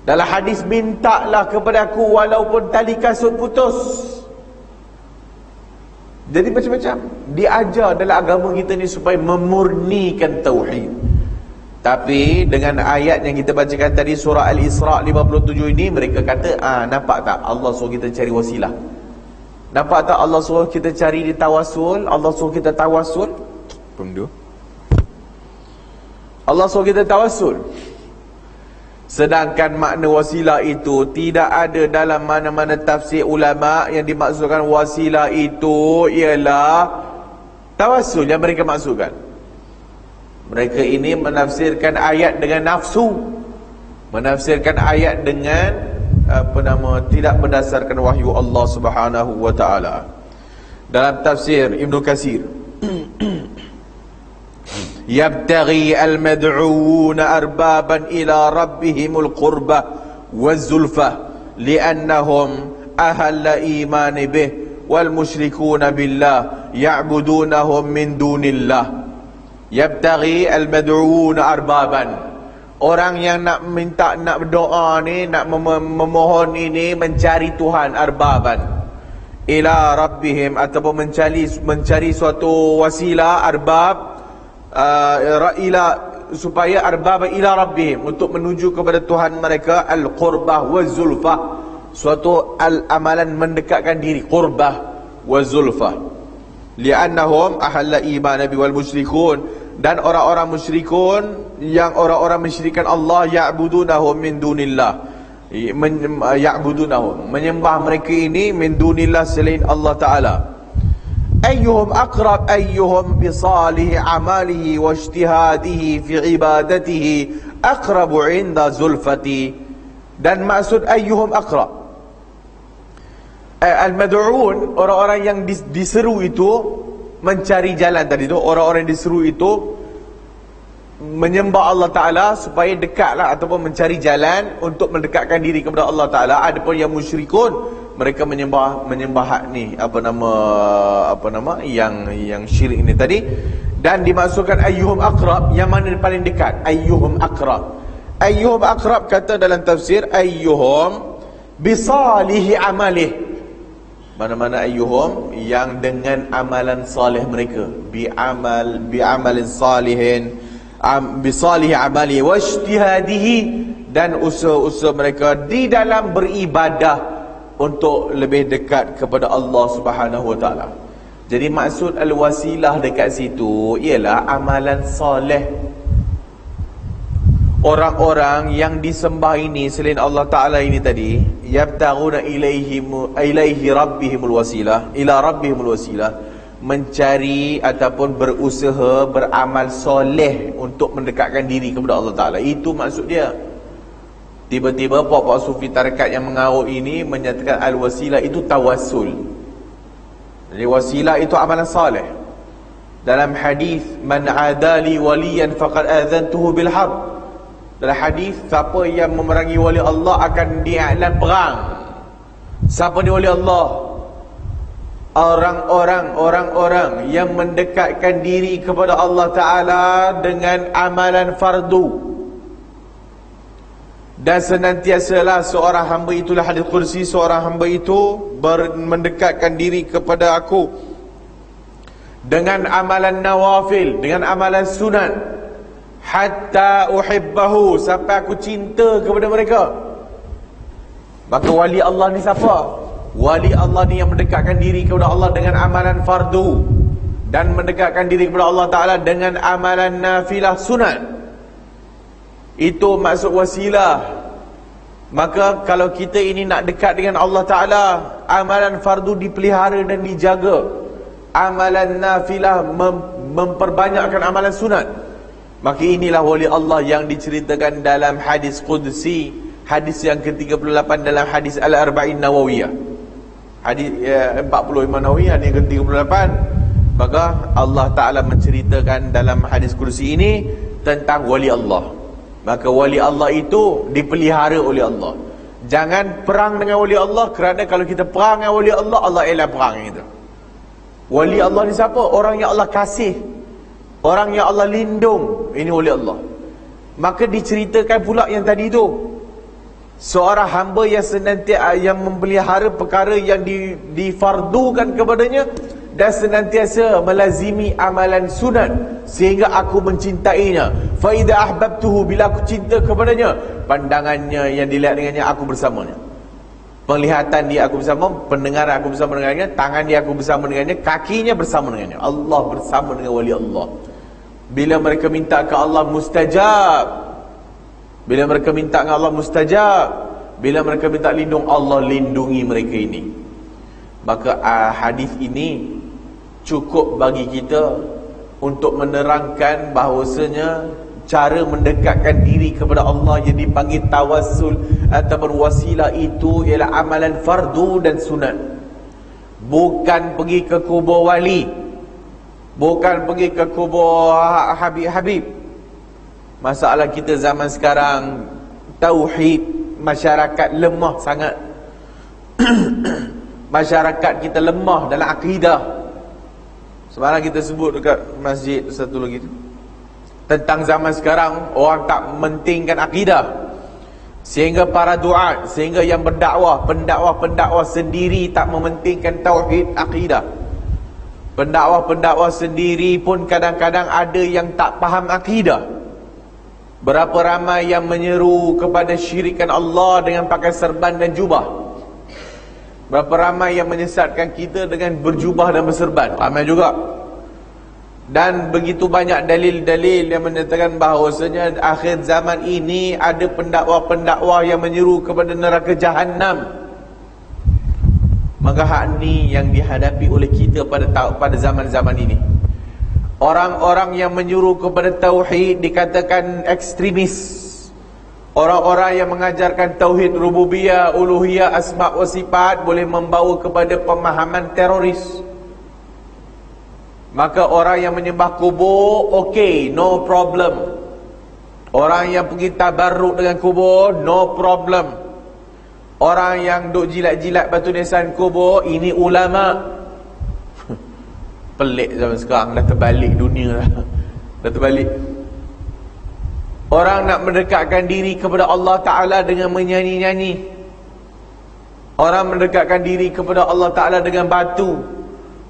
Dalam hadis, mintalah kepada aku walaupun tali kasut putus. Jadi macam-macam diajar dalam agama kita ni supaya memurnikan tauhid. Tapi dengan ayat yang kita bacakan tadi, surah Al-Isra' 57 ini, mereka kata, nampak tak Allah suruh kita cari wasilah? Nampak tak Allah suruh kita cari di tawasul? Allah suruh kita tawasul? Allah suruh kita tawasul. Sedangkan makna wasilah itu tidak ada dalam mana-mana tafsir ulama yang dimaksudkan wasilah itu ialah tawasul yang mereka maksudkan. Mereka ini menafsirkan ayat dengan nafsu, menafsirkan ayat dengan tidak berdasarkan wahyu Allah Subhanahu wa taala. Dalam tafsir Ibnu Katsir, yabtaghi al-mad'uuna arbaban ila rabbihimul qurba waz-zulfa li'annahum ahalla imani bih wal musyrikuuna billah ya'budunahum min dunillah. Yabtaghi al-mad'uuna arbaban, orang yang nak minta, nak berdoa ni, nak memohon ini, mencari Tuhan, arbaban ila rabbihim, ataupun mencari suatu wasilah, arbab supaya arbab ila rabbihim, untuk menuju kepada Tuhan mereka, al-qurbah wa zulfah, suatu amalan mendekatkan diri, qurbah wa zulfah. Li'annahum ahalla iman nabi wal musyrikun, dan orang-orang musyrikun yang orang-orang mensyirikkan Allah, ya'budunahum min dunillah, ya'budunahum, menyembah mereka ini min dunillah, selain Allah Ta'ala. Ayyuhum aqrab, ayyuhum bisalih amalihi wa ijtihadihi fi ibadatihi aqrabu inda zulfati. Dan maksud ayyuhum aqrab, al-mad'un, orang-orang yang diseru itu mencari jalan tadi tu, orang-orang yang diseru itu menyembah Allah Ta'ala supaya dekatlah, ataupun mencari jalan untuk mendekatkan diri kepada Allah Ta'ala. Adapun yang musyrikun, mereka menyembah ni, yang syirik ini tadi. Dan dimaksudkan ayyuhum aqrab, yang mana paling dekat, ayyuhum aqrab. Ayyuhum aqrab kata dalam tafsir, ayyuhum bisalihi amalih, Mana-mana ayyuhum yang dengan amalan salih mereka, bi'amalin salihin, bisalihi amali wa ijtihadihi, dan usaha-usaha mereka di dalam beribadah untuk lebih dekat kepada Allah Subhanahu wa taala. Jadi maksud al-wasilah dekat situ ialah amalan soleh. Orang-orang yang disembah ini selain Allah Ta'ala ini tadi, yabtaghuna ilaihi rabbihimul wasilah, ila rabbihimul wasilah, mencari ataupun berusaha beramal soleh untuk mendekatkan diri kepada Allah Ta'ala. Itu maksud dia. Tiba-tiba puak-puak sufi tarekat yang mengarut ini menyatakan al-wasilah itu tawassul. Jadi wasilah itu amalan soleh. Dalam hadis, man adali waliyan faqad adzantuhu bil harb. Dalam hadis, siapa yang memerangi wali Allah akan diiklan perang. Siapa ni wali Allah? Orang-orang yang mendekatkan diri kepada Allah Ta'ala dengan amalan fardu. Dan senantiasalah seorang hamba, itulah hadis kursi, seorang hamba itu mendekatkan diri kepada aku dengan amalan nawafil, dengan amalan sunat, hatta uhibbahu, sampai aku cinta kepada mereka. Maka wali Allah ni siapa? Wali Allah ni yang mendekatkan diri kepada Allah dengan amalan fardu, dan mendekatkan diri kepada Allah Ta'ala dengan amalan nafilah sunat. Itu maksud wasilah. Maka kalau kita ini nak dekat dengan Allah Ta'ala, amalan fardu dipelihara dan dijaga, amalan nafilah memperbanyakkan amalan sunat. Maka inilah wali Allah yang diceritakan dalam hadis Qudsi, hadis yang ke-38 dalam hadis Al-Arba'in Nawawiyah, hadis 40 Imam Nawawi, hadis yang ke-38. Maka Allah Ta'ala menceritakan dalam hadis kursi ini tentang wali Allah. Maka wali Allah itu dipelihara oleh Allah. Jangan perang dengan wali Allah, kerana kalau kita perang dengan wali Allah, Allah elah perang kita. Wali Allah ni siapa? Orang yang Allah kasih, orang yang Allah lindung. Ini wali Allah. Maka diceritakan pula yang tadi tu, seorang hamba yang senantiasa yang memelihara perkara yang difardukan kepadanya, dan senantiasa melazimi amalan sunat, sehingga aku mencintainya. Fa idza ahbabtuhu, bila aku cinta kepadanya, pandangannya yang dilihat dengannya aku bersamanya, penglihatan dia aku bersama, pendengaran aku bersama dengannya, tangan dia aku bersama dengannya, kakinya bersama dengannya. Allah bersama dengan wali Allah. Bila mereka minta ke Allah, mustajab. Bila mereka minta ke Allah, mustajab. Bila mereka minta lindung, Allah lindungi mereka ini. Maka hadis ini cukup bagi kita untuk menerangkan bahawasanya cara mendekatkan diri kepada Allah yang dipanggil tawassul ataupun wasilah itu ialah amalan fardu dan sunat. Bukan pergi ke kubur wali, bukan pergi ke kubur Habib-Habib. Masalah kita zaman sekarang, tauhid masyarakat lemah sangat. Masyarakat kita lemah dalam akidah. Semalam kita sebut dekat masjid satu lagi tu, tentang zaman sekarang orang tak mementingkan akidah, sehingga para duat, sehingga yang berdakwah, pendakwah sendiri tak mementingkan tauhid akidah. Pendakwah sendiri pun kadang-kadang ada yang tak faham akidah. Berapa ramai yang menyeru kepada syirikan Allah dengan pakai serban dan jubah. Berapa ramai yang menyesatkan kita dengan berjubah dan berserban. Ramai juga. Dan begitu banyak dalil-dalil yang menyatakan bahawasanya akhir zaman ini ada pendakwah-pendakwah yang menyeru kepada neraka Jahannam. Maka hak ni yang dihadapi oleh kita pada zaman-zaman ini. Orang-orang yang menyuruh kepada tauhid dikatakan ekstremis. Orang-orang yang mengajarkan tauhid rububiyah, uluhiyah, asma' wa sifat boleh membawa kepada pemahaman teroris. Maka orang yang menyembah kubur, okey, no problem. Orang yang pergi tabarruk dengan kubur, no problem. Orang yang duk jilat-jilat batu nisan kubur, ini ulama. Pelik zaman sekarang, dah terbalik dunia dah. Dah terbalik. Orang nak mendekatkan diri kepada Allah Ta'ala dengan menyanyi-nyanyi. Orang mendekatkan diri kepada Allah Ta'ala dengan batu.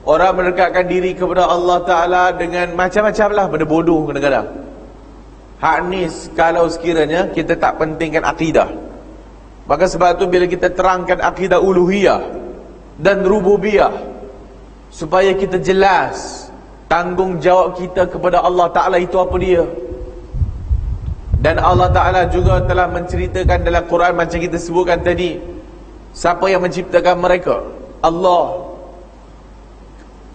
Orang mendekatkan diri kepada Allah Ta'ala dengan macam-macam lah, benda bodoh kadang-kadang. Hak ni kalau sekiranya kita tak pentingkan akidah. Maka sebab tu bila kita terangkan akidah uluhiyah dan rububiyah, supaya kita jelas tanggungjawab kita kepada Allah Ta'ala itu apa dia. Dan Allah Ta'ala juga telah menceritakan dalam Quran macam kita sebutkan tadi, siapa yang menciptakan mereka? Allah.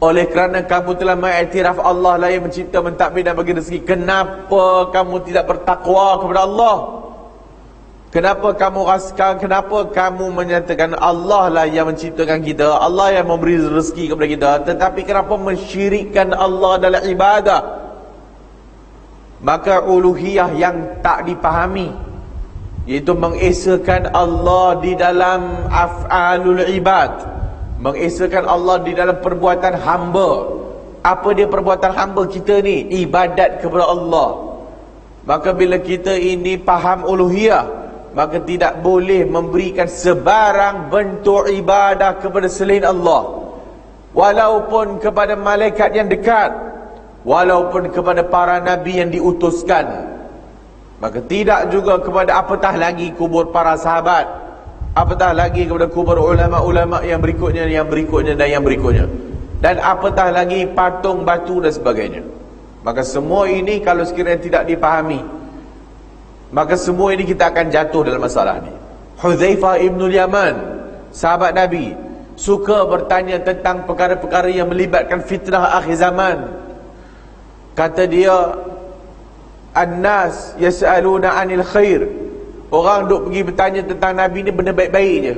Oleh kerana kamu telah mengiktiraf Allah lah yang mencipta, mentadbir dan bagi rezeki, kenapa kamu tidak bertakwa kepada Allah? Kenapa kamu menyatakan Allah lah yang menciptakan kita, Allah yang memberi rezeki kepada kita, tetapi kenapa mensyirikkan Allah dalam ibadah? Maka uluhiyah yang tak dipahami, iaitu mengesakan Allah di dalam af'alul ibad, mengesakan Allah di dalam perbuatan hamba. Apa dia perbuatan hamba kita ni? Ibadat kepada Allah. Maka bila kita ini faham uluhiyah, maka tidak boleh memberikan sebarang bentuk ibadah kepada selain Allah, walaupun kepada malaikat yang dekat, walaupun kepada para nabi yang diutuskan. Maka tidak juga kepada, apatah lagi kubur para sahabat, apatah lagi kepada kubur ulama-ulama yang berikutnya, dan yang berikutnya, dan apatah lagi patung batu dan sebagainya. Maka semua ini kalau sekiranya tidak dipahami, maka semua ini kita akan jatuh dalam masalah ni. Hudzaifah ibn Yaman, sahabat Nabi, suka bertanya tentang perkara-perkara yang melibatkan fitnah akhir zaman. Kata dia, An-nas yas'aluna 'anil khair. Orang duk pergi bertanya tentang Nabi ni benda baik-baik je.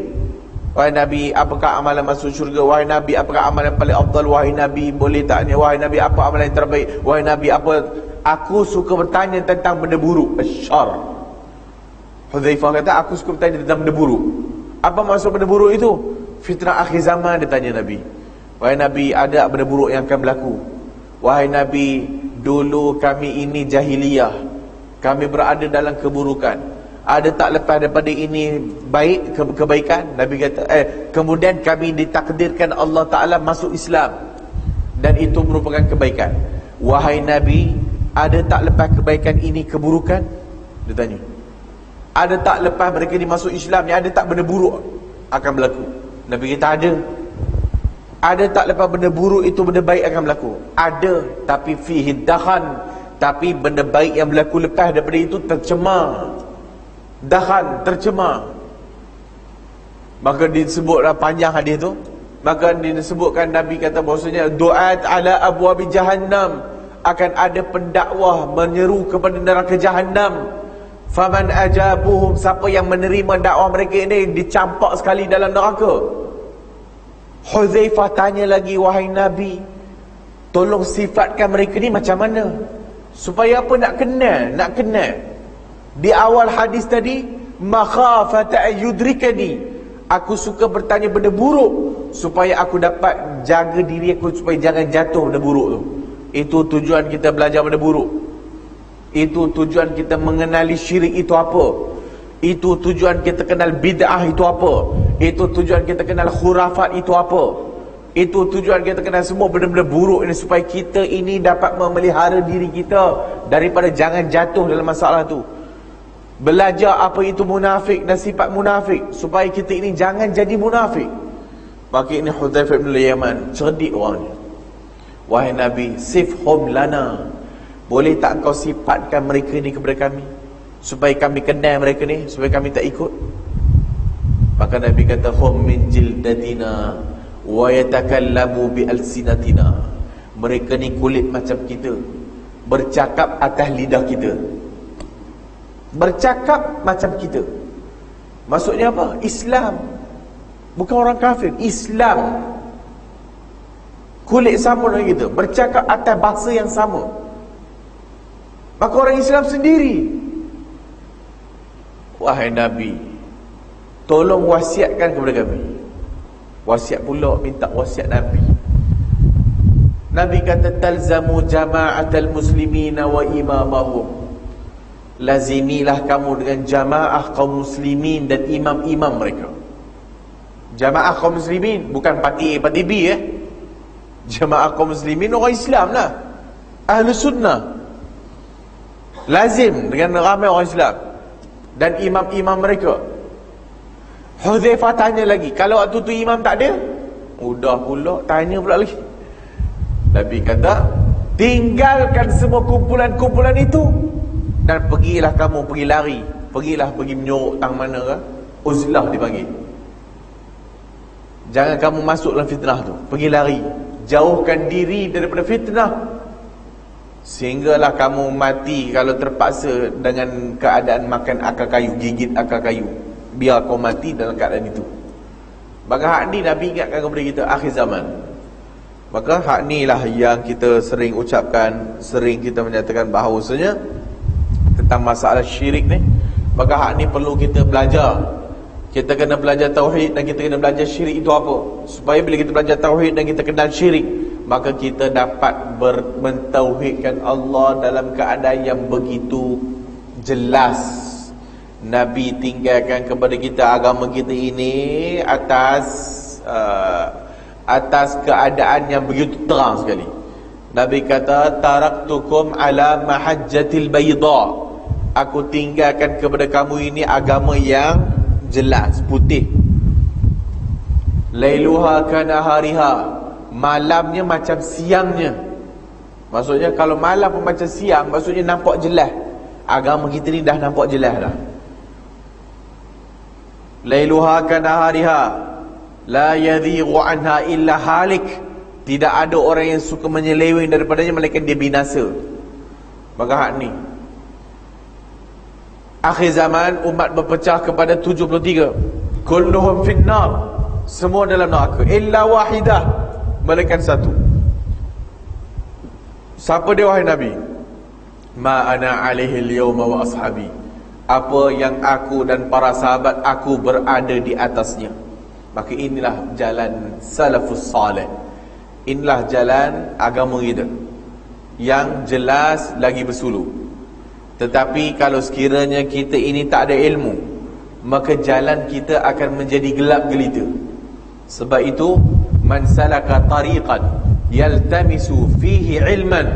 Wahai Nabi, apakah amalan masuk syurga? Wahai Nabi, apakah amalan paling afdal? Wahai Nabi, boleh tak ni? Wahai Nabi, apa amalan yang terbaik? Wahai Nabi, apa? Aku suka bertanya tentang benda buruk, asyar. Hudzaifah kata, aku suka bertanya tentang benda buruk. Apa maksud benda buruk itu? Fitnah akhir zaman, dia tanya Nabi. Wahai Nabi, ada benda buruk yang akan berlaku? Wahai Nabi, dulu kami ini jahiliyah, kami berada dalam keburukan. Ada tak lepas daripada ini baik, kebaikan? Nabi kata, kemudian kami ditakdirkan Allah Ta'ala masuk Islam, dan itu merupakan kebaikan. Wahai Nabi, ada tak lepas kebaikan ini keburukan? Dia tanya. Ada tak lepas mereka ini masuk Islam ni, ada tak benda buruk akan berlaku? Nabi kata ada. Ada tak lepas benda buruk itu benda baik akan berlaku? Ada, tapi fihi dahan, tapi benda baik yang berlaku lepas daripada itu tercemar. Dahan, tercemar. Maka disebutlah panjang hadis tu. Maka disebutkan Nabi kata bahawasanya du'at ala abwabi jahannam, akan ada pendakwah menyeru kepada neraka jahannam. Faman ajabuhum, siapa yang menerima dakwah mereka ini dicampak sekali dalam neraka. Hudzaifah tanya lagi, wahai Nabi, tolong sifatkan mereka ni macam mana? Supaya apa? Nak kenal. Di awal hadis tadi, makhafata ayyudrikani, aku suka bertanya benda buruk supaya aku dapat jaga diri aku supaya jangan jatuh benda buruk tu. Itu tujuan kita belajar benda buruk. Itu tujuan kita mengenali syirik itu apa. Itu tujuan kita kenal bid'ah itu apa. Itu tujuan kita kenal khurafat itu apa. Itu tujuan kita kenal semua benda-benda buruk ini, supaya kita ini dapat memelihara diri kita daripada jangan jatuh dalam masalah tu. Belajar apa itu munafik dan sifat munafik, supaya kita ini jangan jadi munafik. Maka ini Hudzaifah bin Yaman, cerdik orangnya. Wahai Nabi, sifhum lana, boleh tak kau sifatkan mereka ni kepada kami, supaya kami kenal mereka ni, supaya kami tak ikut. Maka Nabi kata, hum min jildatina wa yatakallamu bi alsinatina. Mereka ni kulit macam kita, bercakap atas lidah kita. Bercakap macam kita. Maksudnya apa? Islam. Bukan orang kafir, Islam. Kulit sama dengan kita, bercakap atas bahasa yang sama. Maka orang Islam sendiri. Wahai Nabi, tolong wasiatkan kepada kami. Wasiat pula, minta wasiat Nabi. Nabi kata, talzamu jama'atal muslimina wa imamahum. Lazimilah kamu dengan jamaah kaum muslimin dan imam-imam mereka. Jamaah kaum muslimin, bukan parti A, parti B Jamaah kaum muslimin orang Islam lah, ahlu sunnah, lazim dengan ramai orang Islam dan imam-imam mereka. Hudzaifah tanya lagi, kalau waktu tu imam tak ada, udah pula tanya pula lagi. Nabi kata, tinggalkan semua kumpulan-kumpulan itu dan pergilah kamu, pergi lari, pergi menyorok tang mana ke, uzlah dipanggil. Jangan kamu masuk dalam fitnah tu, pergi lari, jauhkan diri daripada fitnah, sehinggalah kamu mati kalau terpaksa dengan keadaan makan akar kayu, gigit akar kayu, biar kau mati dalam keadaan itu. Maka hak ni Nabi ingatkan kepada kita akhir zaman. Maka hak ni lah yang kita sering ucapkan, sering kita menyatakan bahawasanya tentang masalah syirik ni. Maka hak ni perlu kita belajar. Kita kena belajar tauhid dan kita kena belajar syirik itu apa, supaya bila kita belajar tauhid dan kita kenal syirik, maka kita dapat mentauhidkan Allah dalam keadaan yang begitu jelas. Nabi tinggalkan kepada kita agama kita ini atas keadaan yang begitu terang sekali. Nabi kata, taraktukum ala mahajjatil bayda, aku tinggalkan kepada kamu ini agama yang jelas, putih. Lailuha kanahariha, malamnya macam siangnya. Maksudnya kalau malam pun macam siang, maksudnya nampak jelas. Agama kita ni dah nampak jelas dah. Lailuha kanahariha, la yadhighu anha illa halik, tidak ada orang yang suka menyeleweng daripadanya melainkan dia binasa. Maka hak ni akhir zaman umat berpecah kepada 73. Kulluhum finnar, semua dalam neraka, illa wahidah, melainkan satu. Siapa dia wahai Nabi? Ma ana alaihi al-yawma wa ashabi, apa yang aku dan para sahabat aku berada di atasnya. Maka inilah jalan salafus salih, inilah jalan agama kita yang jelas lagi bersuluh. Tetapi kalau sekiranya kita ini tak ada ilmu, maka jalan kita akan menjadi gelap gelita. Sebab itu, man salaka tariqan yaltamisu fihi ilman,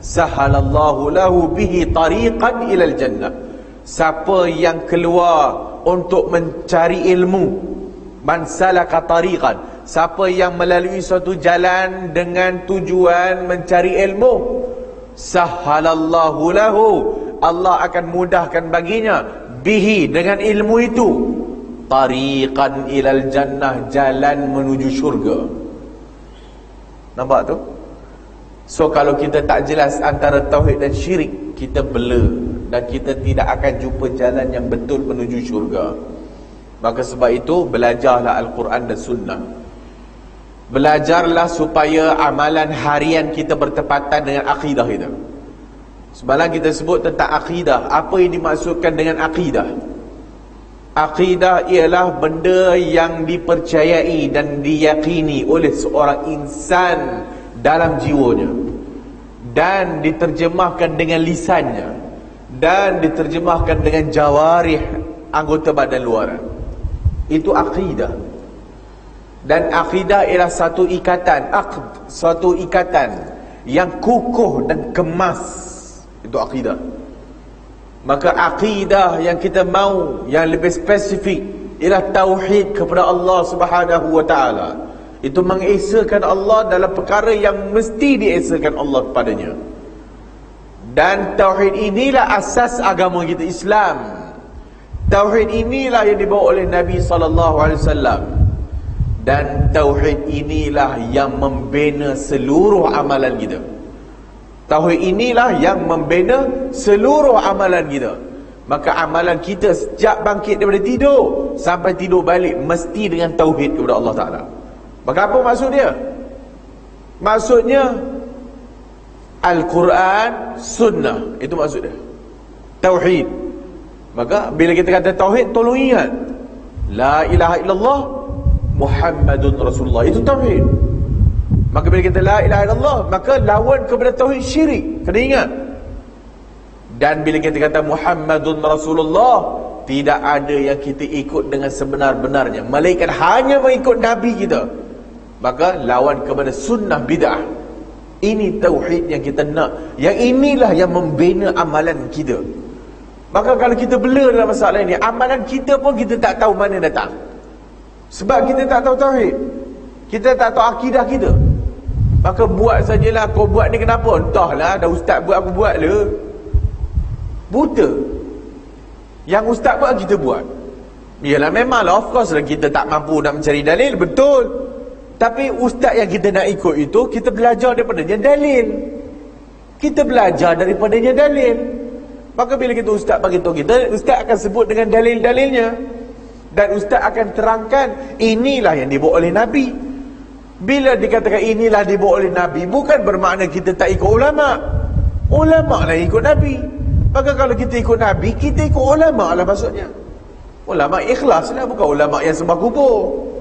sahalallahu lahu bihi tariqan ilal jannah. Siapa yang keluar untuk mencari ilmu, man salaka tariqan, siapa yang melalui suatu jalan dengan tujuan mencari ilmu, sahalallahu lahu, Allah akan mudahkan baginya, bihi, dengan ilmu itu, tariqan ilal jannah, jalan menuju syurga. Nampak tu? So kalau kita tak jelas antara tauhid dan syirik, kita bela dan kita tidak akan jumpa jalan yang betul menuju syurga. Maka sebab itu belajarlah Al-Quran dan Sunnah. Belajarlah supaya amalan harian kita bertepatan dengan akidah kita. Semalam kita sebut tentang akidah. Apa yang dimaksudkan dengan akidah? Akidah ialah benda yang dipercayai dan diyakini oleh seorang insan dalam jiwanya, dan diterjemahkan dengan lisannya, dan diterjemahkan dengan jawarih, anggota badan luaran. Itu akidah. Dan akidah ialah satu ikatan, satu ikatan yang kukuh dan kemas. Itu akidah. Maka akidah yang kita mahu, yang lebih spesifik, ialah tauhid kepada Allah Subhanahu wa ta'ala. Itu mengesakan Allah dalam perkara yang mesti diesakan Allah kepadanya. Dan tauhid inilah asas agama kita Islam. Tauhid inilah yang dibawa oleh Nabi SAW. Dan tauhid inilah yang membina seluruh amalan kita. Tauhid inilah yang membina seluruh amalan kita. Maka amalan kita sejak bangkit daripada tidur sampai tidur balik mesti dengan tauhid kepada Allah Ta'ala. Maka apa maksud dia? Maksudnya Al-Quran, Sunnah. Itu maksud dia, tauhid. Maka bila kita kata tauhid, tolong ingat, la ilaha illallah Muhammadun Rasulullah. Itu tauhid. Maka bila kita la ilaha illallah, maka lawan kepada tauhid syirik. Kena ingat. Dan bila kita kata Muhammadun Rasulullah, tidak ada yang kita ikut dengan sebenar-benarnya, melainkan hanya mengikut Nabi kita. Maka lawan kepada sunnah bid'ah. Ini tauhid yang kita nak. Yang inilah yang membina amalan kita. Maka kalau kita bela dalam masalah ini, amalan kita pun kita tak tahu mana datang. Sebab kita tak tahu tauhid, kita tak tahu akidah kita. Maka buat sajalah. Kau buat ni kenapa? Entahlah, dah ustaz buat, aku buat le. Buta. Yang ustaz buat, kita buat. Yalah, memanglah, of course lah, kita tak mampu nak mencari dalil, betul. Tapi ustaz yang kita nak ikut itu, kita belajar daripadanya dalil. Kita belajar daripadanya dalil. Maka bila kita ustaz bagi tahu kita, ustaz akan sebut dengan dalil-dalilnya. Dan ustaz akan terangkan, inilah yang dibawa oleh Nabi. Bila dikatakan inilah dibawa oleh Nabi, bukan bermakna kita tak ikut ulama'. Ulama' lah ikut Nabi. Maka kalau kita ikut Nabi, kita ikut ulama' lah maksudnya. Ulama' ikhlas lah, bukan ulama' yang sembah kubur,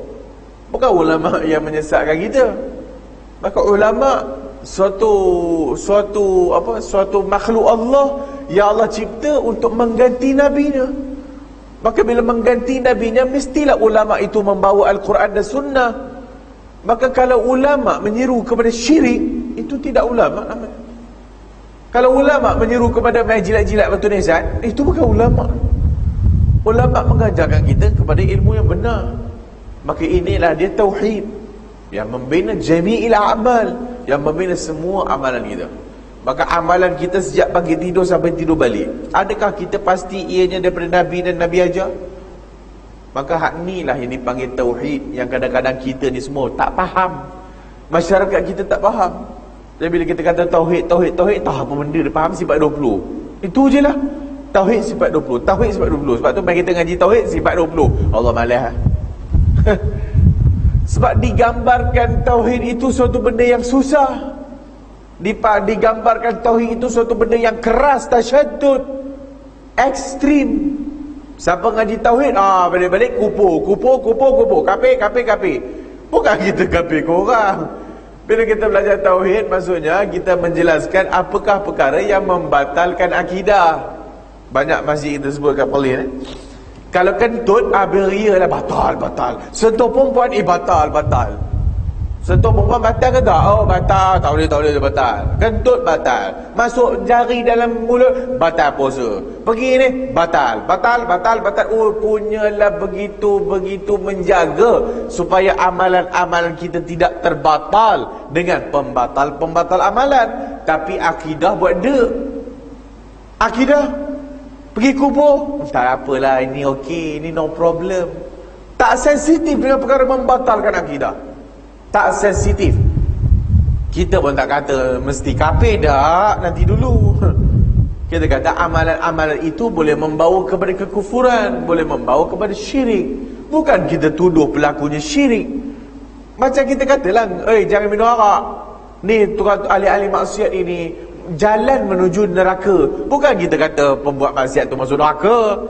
bukan ulama' yang menyesatkan kita. Maka ulama' suatu makhluk Allah yang Allah cipta untuk mengganti Nabi-Nya. Maka bila mengganti Nabi-Nya, mestilah ulama' itu membawa Al-Quran dan Sunnah. Maka kalau ulama' menyeru kepada syirik, itu tidak ulama' namanya. Kalau ulama' menyeru kepada main jilat-jilat batu nisan, itu bukan ulama'. Ulama' mengajarkan kita kepada ilmu yang benar. Maka inilah dia tauhid yang membina jami'il amal, yang membina semua amalan kita. Maka amalan kita sejak pagi tidur sampai tidur balik, adakah kita pasti ianya daripada Nabi dan Nabi ajar? Maka hak ni lah yang dipanggil tauhid, yang kadang-kadang kita ni semua tak faham. Masyarakat kita tak faham. Jadi bila kita kata tauhid, tahu apa benda dia faham sifat 20. Itu je lah. Tauhid sifat 20, tauhid sifat 20. Sebab tu mari kita ngaji tauhid sifat 20. Allah malah. Sebab digambarkan tauhid itu suatu benda yang susah. Digambarkan tauhid itu suatu benda yang keras, tasyaddud, ekstrim. Siapa ngaji tauhid, balik-balik kupu, kape. Bukan kita kape korang. Bila kita belajar tauhid, maksudnya kita menjelaskan apakah perkara yang membatalkan akidah. Banyak masjid kita sebut kat Perlis. Kalau kentut, beria lah batal. Sentuh perempuan, batal. Sentuh perempuan batal ke tak? Oh, batal. Tak boleh batal. Kentut batal. Masuk jari dalam mulut, batal puasa. Pergi ni, batal. Oh, punyalah begitu menjaga supaya amalan-amalan kita tidak terbatal dengan pembatal amalan. Tapi akidah buat dia. Akidah pergi kubur, tak apalah, ini okey, ini no problem. Tak sensitif dengan perkara membatalkan akidah. Tak sensitif. Kita pun tak kata mesti kafir dah, nanti dulu. Kita kata amalan-amalan itu boleh membawa kepada kekufuran, boleh membawa kepada syirik. Bukan kita tuduh pelakunya syirik. Macam kita katalah, jangan minum arak. Ni tukang ahli-ahli maksiat ini jalan menuju neraka. Bukan kita kata pembuat maksiat tu masuk neraka.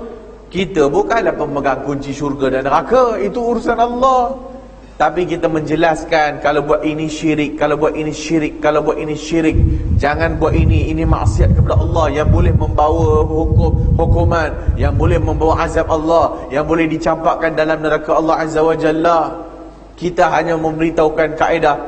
Kita bukanlah pemegang kunci syurga dan neraka. Itu urusan Allah. Tapi kita menjelaskan, kalau buat ini syirik, kalau buat ini syirik, jangan buat ini maksiat kepada Allah, yang boleh membawa hukuman, yang boleh membawa azab Allah, yang boleh dicampakkan dalam neraka Allah Azza wa Jalla. Kita hanya memberitahukan kaedah.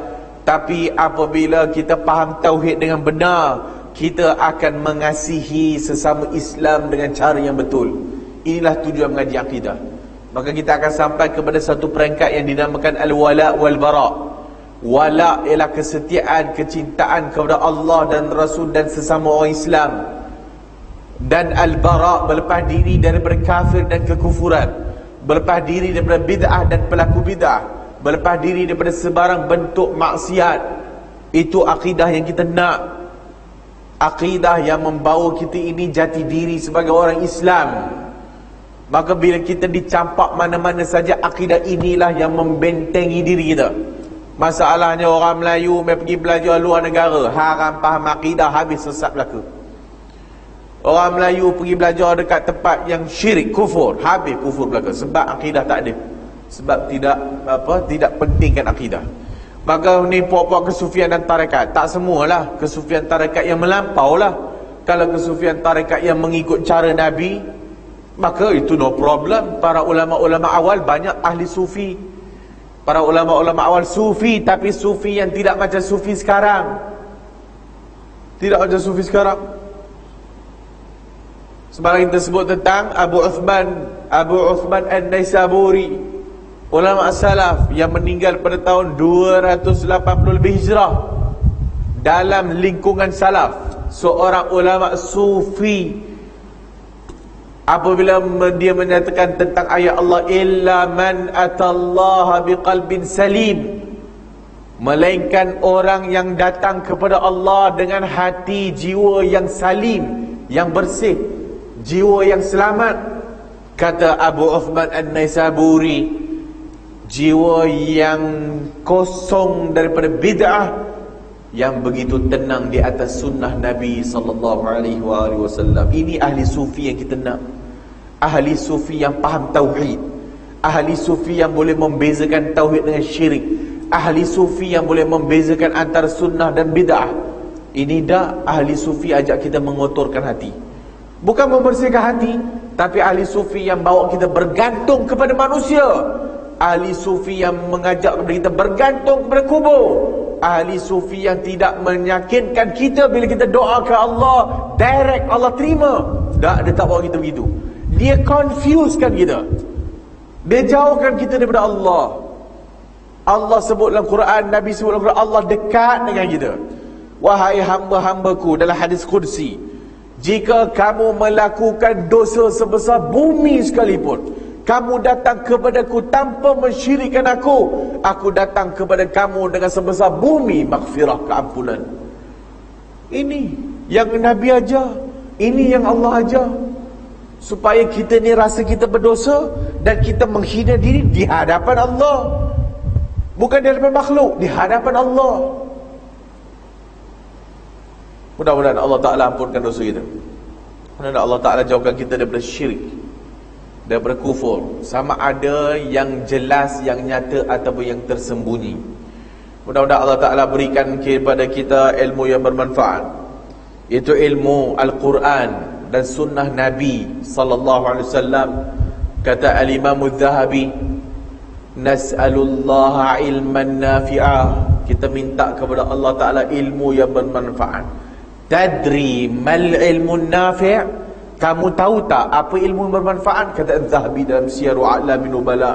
Tapi apabila kita faham tauhid dengan benar, kita akan mengasihi sesama Islam dengan cara yang betul. Inilah tujuan mengaji akidah. Maka kita akan sampai kepada satu peringkat yang dinamakan al-wala' wal-bara'. Wala' ialah kesetiaan, kecintaan kepada Allah dan Rasul dan sesama orang Islam. Dan al-bara' berlepas diri daripada kafir dan kekufuran, berlepas diri daripada bid'ah dan pelaku bid'ah, berlepas diri daripada sebarang bentuk maksiat. Itu akidah yang kita nak. Akidah yang membawa kita ini jati diri sebagai orang Islam. Maka bila kita dicampak mana-mana saja, akidah inilah yang membentengi diri kita. Masalahnya orang Melayu mai pergi belajar luar negara, haram faham akidah, habis sesat belaka. Orang Melayu pergi belajar dekat tempat yang syirik, kufur, habis kufur belaka. Sebab akidah tak ada. Sebab tidak pentingkan akidah. Maka ni puak-puak kesufian dan tarekat, tak semualah kesufian tarekat yang melampau lah. Kalau kesufian tarekat yang mengikut cara Nabi, Maka itu no problem. Para ulama-ulama awal banyak ahli sufi. Para ulama-ulama awal sufi, tapi sufi yang tidak macam sufi sekarang. Tidak macam sufi sekarang. Sebarang kita sebut tentang Abu Uthman An-Naisaburi, ulama salaf yang meninggal pada tahun 280 lebih hijrah, dalam lingkungan salaf, seorang ulama sufi. Apabila dia menyatakan tentang ayat Allah, illa man atallaha biqalbin salim, melainkan orang yang datang kepada Allah dengan hati jiwa yang salim, yang bersih, jiwa yang selamat. Kata Abu Uthman An-Naisaburi, jiwa yang kosong daripada bid'ah, yang begitu tenang di atas sunnah Nabi SAW. Ini ahli sufi yang kita nak. Ahli sufi yang faham tauhid, ahli sufi yang boleh membezakan tauhid dengan syirik, ahli sufi yang boleh membezakan antara sunnah dan bid'ah. Ini dah ahli sufi ajak kita mengotorkan hati, bukan membersihkan hati, tapi ahli sufi yang bawa kita bergantung kepada manusia, ahli sufi yang mengajak kepada kita bergantung kepada kubur, ahli sufi yang tidak meyakinkan kita bila kita doa ke Allah direct Allah terima. Tak, dia tak bawa kita begitu. Dia confusekan kita, dia jauhkan kita daripada Allah. Allah sebut dalam Quran, Nabi sebut dalam Quran, Allah dekat dengan kita. Wahai hamba-hambaku, dalam hadis Qudsi, jika kamu melakukan dosa sebesar bumi sekalipun, kamu datang kepadaku tanpa mensyirikkan aku datang kepada kamu dengan sebesar bumi maghfirah, keampunan. Ini yang Nabi ajar, ini yang Allah ajar, supaya kita ni rasa kita berdosa dan kita menghina diri di hadapan Allah, bukan di hadapan makhluk, di hadapan Allah. Mudah-mudahan Allah Ta'ala ampunkan dosa kita. Mudah-mudahan Allah Ta'ala jauhkan kita daripada syirik, daripada kufur, sama ada yang jelas, yang nyata ataupun yang tersembunyi. Mudah-mudahan Allah Ta'ala berikan kepada kita ilmu yang bermanfaat, iaitu ilmu Al-Quran dan sunnah Nabi sallallahu alaihi wasallam. Kata Al-Imam Al-Zahabi, nas'alullaha ilman nafi'ah, kita minta kepada Allah Ta'ala ilmu yang bermanfaat. Tadri mal ilmu nafi', kamu tahu tak apa ilmu bermanfaat? Kata Al-Zahabi dalam Syiaru A'lamin Nubala,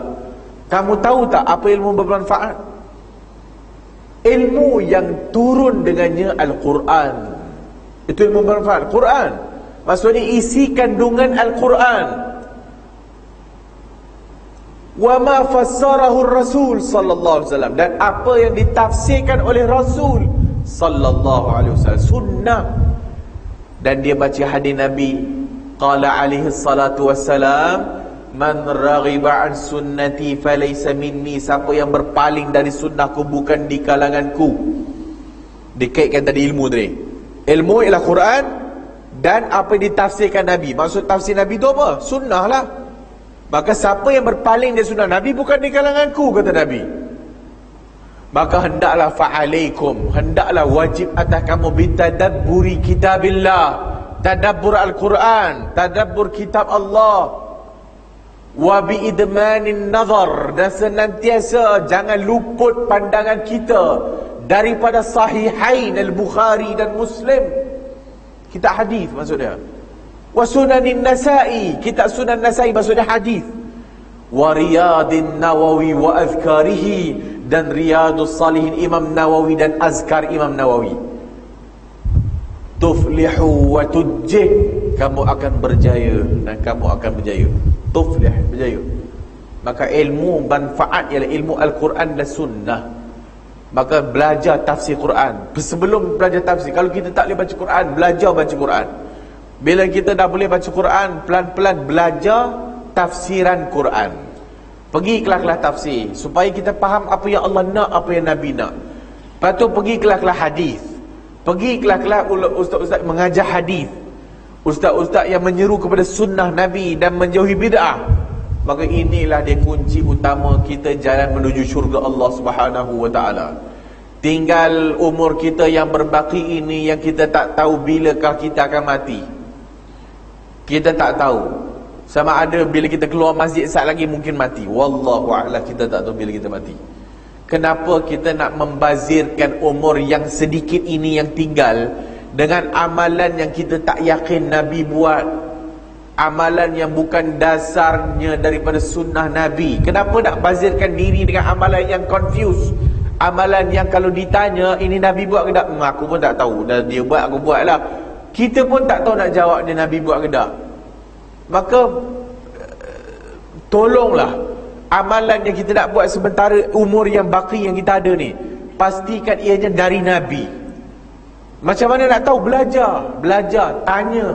kamu tahu tak apa ilmu bermanfaat? Ilmu yang turun dengannya Al-Quran, itu ilmu bermanfaat. Quran maksudnya isi kandungan Al-Quran. Wa ma fassarahu Rasul sallallahu alaihi wasallam, dan apa yang ditafsirkan oleh Rasul sallallahu alaihi wasallam, sunnah. Dan dia baca hadis Nabi, qala alaihi salatu wassalam, man raghiba an sunnati falaysa minni, siapa yang berpaling dari sunnahku bukan di kalanganku. Dikaitkan tadi ilmu tadi. Ilmu ialah Quran dan apa yang ditafsirkan Nabi. Maksud tafsir Nabi itu apa? Sunnah lah. Maka siapa yang berpaling dari sunnah Nabi bukan di kalanganku, kata Nabi. Maka hendaklah fa'alaikum, hendaklah wajib atas kamu bitadabburi kitabillah, tadabbur Al-Quran, tadabbur kitab Allah, wa biidmanin nazar, dan senantiasa jangan luput pandangan kita daripada sahihain Al-Bukhari dan Muslim, kitab hadis maksudnya, wa sunanin Nasai, kitab Sunan Nasai maksudnya hadis, wa riyadin Nawawi wa azkarihi, dan Riyadus Salihin Imam Nawawi dan azkar Imam Nawawi. Tuflihu wa tujih, kamu akan berjaya dan kamu akan berjaya. Tuflih, berjaya. Maka ilmu manfaat ialah ilmu Al-Quran dan Sunnah. Maka belajar tafsir Quran. Sebelum belajar tafsir, kalau kita tak boleh baca Quran, belajar baca Quran. Bila kita dah boleh baca Quran, pelan-pelan belajar tafsiran Quran. Pergi kelas-kelas tafsir supaya kita faham apa yang Allah nak, apa yang Nabi nak. Lepas tu pergi kelas-kelas hadis. Pergi kelas-kelas ustaz-ustaz mengajar hadis, ustaz-ustaz yang menyeru kepada sunnah Nabi dan menjauhi bid'ah. Maka inilah dia kunci utama kita jalan menuju syurga Allah Subhanahu wa taala. Tinggal umur kita yang berbaki ini yang kita tak tahu bilakah kita akan mati. Kita tak tahu. Sama ada bila kita keluar masjid saat lagi mungkin mati. Wallahu a'lam, kita tak tahu bila kita mati. Kenapa kita nak membazirkan umur yang sedikit ini yang tinggal dengan amalan yang kita tak yakin Nabi buat, amalan yang bukan dasarnya daripada sunnah Nabi? Kenapa nak bazirkan diri dengan amalan yang confused, amalan yang kalau ditanya ini Nabi buat ke tak, aku pun tak tahu, dah dia buat aku buat lah. Kita pun tak tahu nak jawab dia Nabi buat ke tak. Maka tolonglah, amalan yang kita nak buat sementara umur yang baki yang kita ada ni, pastikan ianya dari Nabi. Macam mana nak tahu? Belajar, tanya.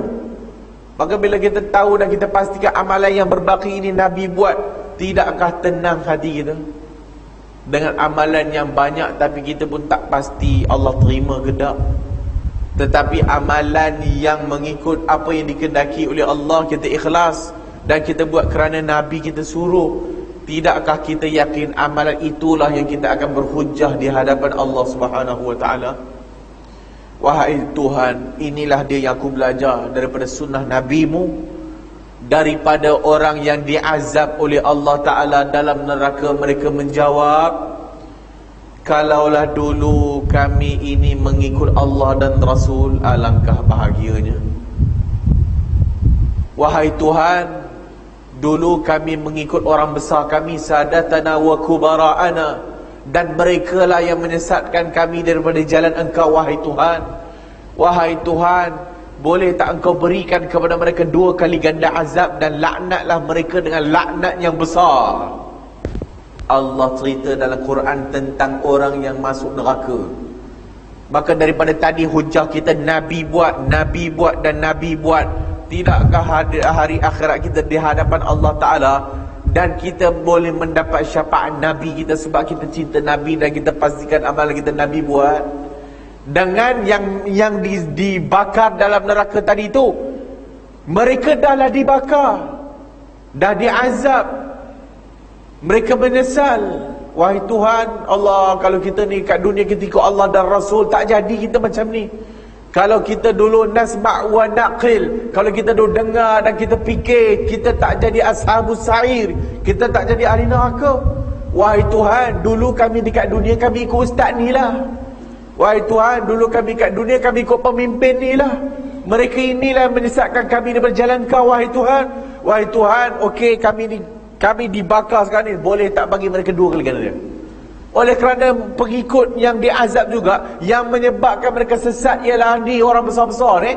Maka bila kita tahu dan kita pastikan amalan yang berbaki ini Nabi buat, tidakkah tenang hati kita? Dengan amalan yang banyak tapi kita pun tak pasti Allah terima ke tak. Tetapi amalan yang mengikut apa yang dikehendaki oleh Allah, kita ikhlas dan kita buat kerana Nabi kita suruh, tidakkah kita yakin amalan itulah yang kita akan berhujjah di hadapan Allah Subhanahu wa taala? Wahai Tuhan, inilah dia yang aku belajar daripada sunnah Nabi-Mu, daripada orang yang diazab oleh Allah Ta'ala dalam neraka. Mereka menjawab, kalaulah dulu kami ini mengikut Allah dan Rasul, alangkah bahagianya. Wahai Tuhan, dulu kami mengikut orang besar kami, sadatana wa kubara'ana, dan mereka lah yang menyesatkan kami daripada jalan Engkau. Wahai Tuhan, wahai Tuhan, boleh tak Engkau berikan kepada mereka 2 kali ganda azab dan laknatlah mereka dengan laknat yang besar. Allah cerita dalam Quran tentang orang yang masuk neraka. Maka daripada tadi hujah kita Nabi buat, Nabi buat dan Nabi buat. Tidakkah hari akhirat kita di hadapan Allah Ta'ala dan kita boleh mendapat syafaat Nabi kita sebab kita cinta Nabi dan kita pastikan amalan kita Nabi buat? Dengan yang dibakar dalam neraka tadi itu, mereka dah lah dibakar, dah diazab, mereka menyesal. Wahai Tuhan, Allah, kalau kita ni kat dunia kita ikut Allah dan Rasul, tak jadi kita macam ni. Kalau kita dulu nasma' wa naqil, kalau kita dulu dengar dan kita fikir, kita tak jadi ashabus sa'ir, kita tak jadi ahli neraka. Wahai Tuhan, dulu kami dekat dunia kami ikut ustaz ni lah. Wahai Tuhan, dulu kami kat dunia kami ikut pemimpin ni lah. Mereka inilah menyesatkan kami daripada jalan Kau. Wahai Tuhan, wahai Tuhan, okey, kami dibakar sekarang ni, boleh tak bagi mereka 2 kali ganda dia? Oleh kerana pengikut yang diazab juga, yang menyebabkan mereka sesat ialah ni orang besar-besar ni,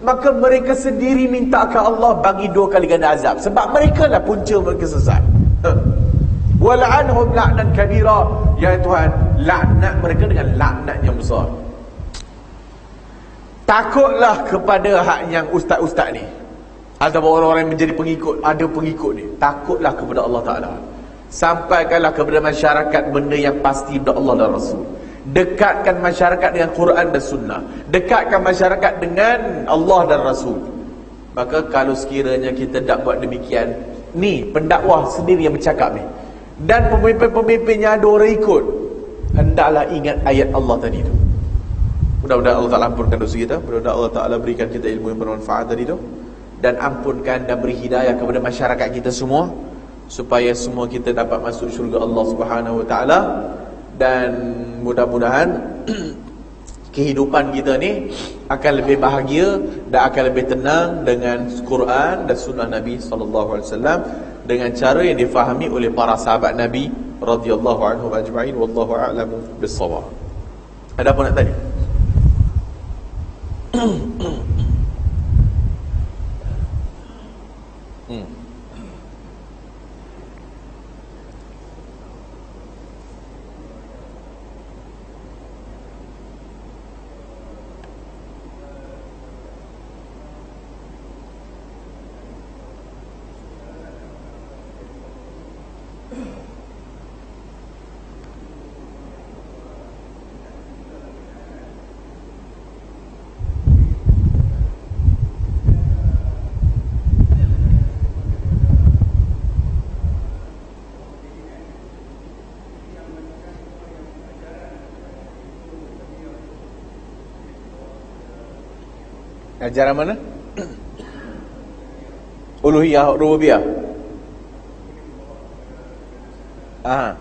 maka mereka sendiri minta ke Allah bagi 2 kali ganda azab, sebab mereka lah punca mereka sesat. Wal'anhum la'nan kabira, ya Tuhan, laknat mereka dengan laknat yang besar. Takutlah kepada hak yang ustaz-ustaz ni, ataupun orang-orang yang menjadi pengikut, ada pengikut ni, takutlah kepada Allah Ta'ala. Sampaikanlah kepada masyarakat benda yang pasti dari Allah dan Rasul. Dekatkan masyarakat dengan Quran dan Sunnah. Dekatkan masyarakat dengan Allah dan Rasul. Maka kalau sekiranya kita tak buat demikian, ni pendakwah sendiri yang bercakap ni, dan pemimpin-pemimpinnya ada orang ikut, hendaklah ingat ayat Allah tadi tu. Mudah-mudahan Allah Ta'ala ampunkan dosa kita, mudah-mudahan Allah Ta'ala berikan kita ilmu yang bermanfaat tadi tu, dan ampunkan dan beri hidayah kepada masyarakat kita semua, supaya semua kita dapat masuk syurga Allah Subhanahu wa taala. Dan mudah-mudahan kehidupan kita ni akan lebih bahagia dan akan lebih tenang dengan Quran dan sunnah Nabi sallallahu alaihi wasallam, dengan cara yang difahami oleh para sahabat Nabi radhiyallahu anhum ajma'in. Wallahu a'lamu bis-shawab. Ada apa nak tanya? Ajaran mana? uluhiyah rububiyah. Ah.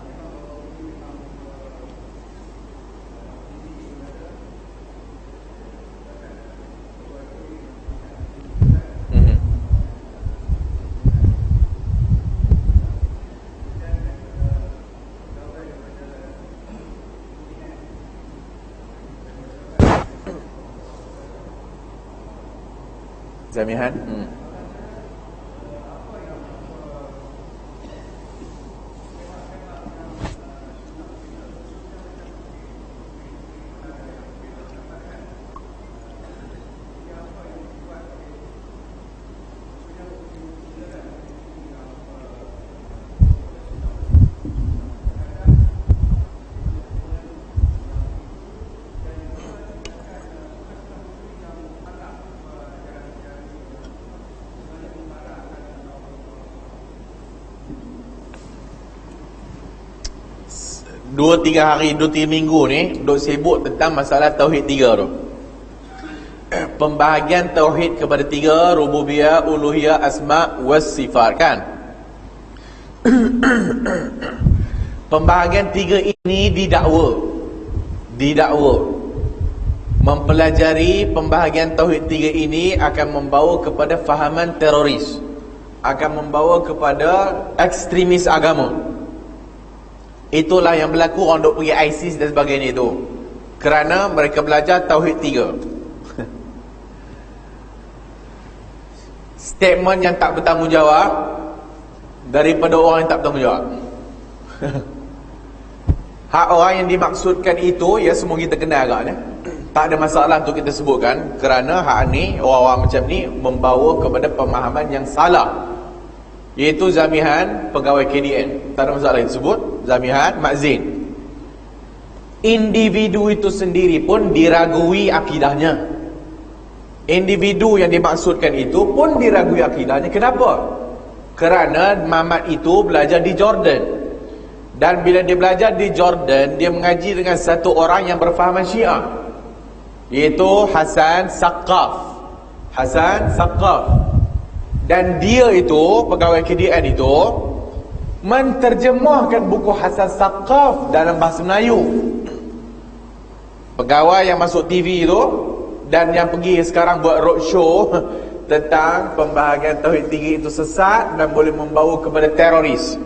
Zamihan. Dua tiga minggu ni duk sibuk tentang masalah tauhid tiga tu. Pembahagian tauhid kepada tiga, rububiyah, uluhiyah, asma was sifat kan. Pembahagian tiga ini didakwa. Mempelajari pembahagian tauhid tiga ini akan membawa kepada fahaman teroris, akan membawa kepada ekstremis agama. Itulah yang berlaku orang duk pergi ISIS dan sebagainya itu, kerana mereka belajar tauhid tiga. Statement yang tak bertanggungjawab daripada orang yang tak bertanggungjawab. Hak orang yang dimaksudkan itu, ya semua kita kenal agaknya. Tak ada masalah untuk kita sebutkan, kerana hak ni, orang-orang macam ni membawa kepada pemahaman yang salah, iaitu zamihan pegawai KDN. Tak ada masalah disebut zamihan Makzin. Individu itu sendiri pun diragui akidahnya. Individu yang dimaksudkan itu pun diragui akidahnya. Kenapa? Kerana Mamat itu belajar di Jordan, dan bila dia belajar di Jordan, dia mengaji dengan satu orang yang berfahaman Syiah, iaitu Hasan Saqqaf. Dan dia itu, pegawai KDN itu, menterjemahkan buku Hasan Saqqaf dalam bahasa Melayu. Pegawai yang masuk TV itu, dan yang pergi sekarang buat roadshow tentang pembahagian tauhid tiga itu sesat dan boleh membawa kepada teroris.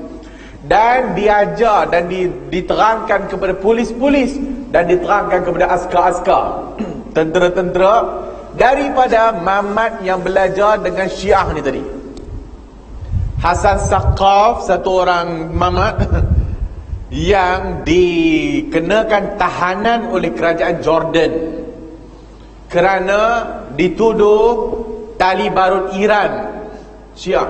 Dan diajar dan diterangkan kepada polis-polis, dan diterangkan kepada askar-askar, tentera-tentera, daripada Mamat yang belajar dengan Syiah ni tadi. Hasan Saqqaf, satu orang Mamat yang dikenakan tahanan oleh kerajaan Jordan kerana dituduh tali barut Iran, Syiah,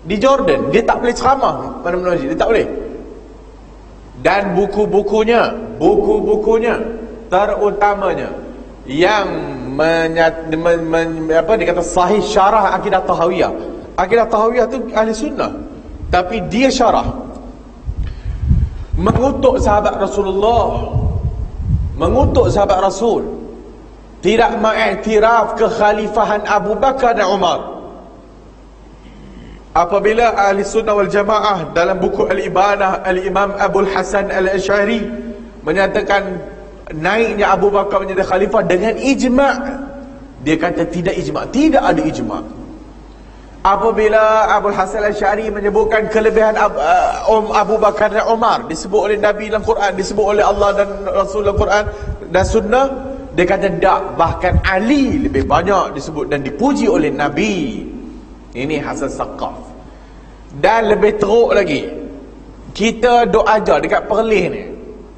di Jordan. Dia tak boleh ceramah mana-mana, dia tak boleh. Dan buku-bukunya terutamanya yang dia kata sahih syarah akidah tahawiyah. Akidah tahawiyah tu ahli sunnah, tapi dia syarah mengutuk sahabat Rasulullah, mengutuk sahabat Rasul, tidak mengiktiraf kekhalifahan Abu Bakar dan Umar. Apabila ahli sunnah wal jamaah dalam buku Al-Ibanah, Al-Imam Abul Hasan Al-Asy'ari menyatakan naiknya Abu Bakar menjadi khalifah dengan ijma', dia kata tidak ijma', tidak ada ijma'. Apabila Abul Hasan Al-Asy'ari menyebutkan kelebihan Abu Bakar dan Umar, disebut oleh Nabi dalam Quran, disebut oleh Allah dan Rasul dalam Quran dan Sunnah, dia kata tak, bahkan Ali lebih banyak disebut dan dipuji oleh Nabi. Ini Hasan Saqqaf. Dan lebih teruk lagi, kita duk ajar dekat Perlis ni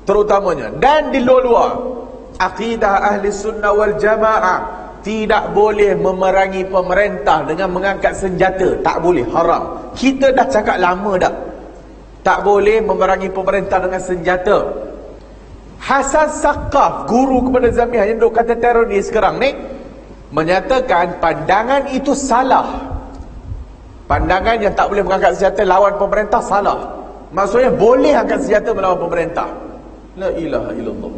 terutamanya, dan di luar-luar, akidah ahli sunnah wal jamaah tidak boleh memerangi pemerintah dengan mengangkat senjata. Tak boleh, haram. Kita dah cakap lama dah, tak boleh memerangi pemerintah dengan senjata. Hasan Saqqaf, guru kepada Zamihan yang duk kata teroris sekarang ni, menyatakan pandangan itu salah. Pandangan yang tak boleh mengangkat senjata lawan pemerintah salah. Maksudnya boleh angkat senjata melawan pemerintah. La ilaha illallah.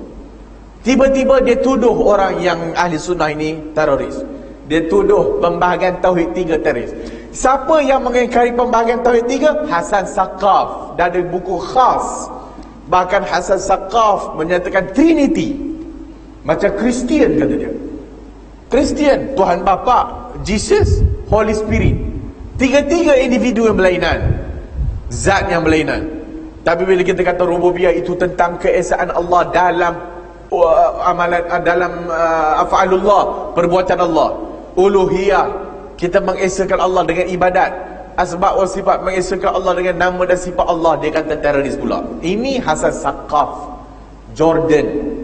Tiba-tiba dia tuduh orang yang ahli sunnah ini teroris. Dia tuduh pembahagian Tauhid 3 teroris. Siapa yang mengingkari pembahagian Tauhid 3? Hasan Saqaf. Dan ada buku khas. Bahkan Hasan Saqaf menyatakan Trinity. Macam Kristian kata dia. Kristian, Tuhan Bapa, Jesus, Holy Spirit. Tiga-tiga individu yang berlainan, zat yang berlainan. Tapi bila kita kata rububiyah itu tentang keesaan Allah dalam amalan, dalam af'alullah, perbuatan Allah. Uluhiyah, kita mengesakan Allah dengan ibadat. Asma' wa sifat, mengesakan Allah dengan nama dan sifat Allah. Dia kata teroris pula. Ini Hasan Saqaf, Jordan.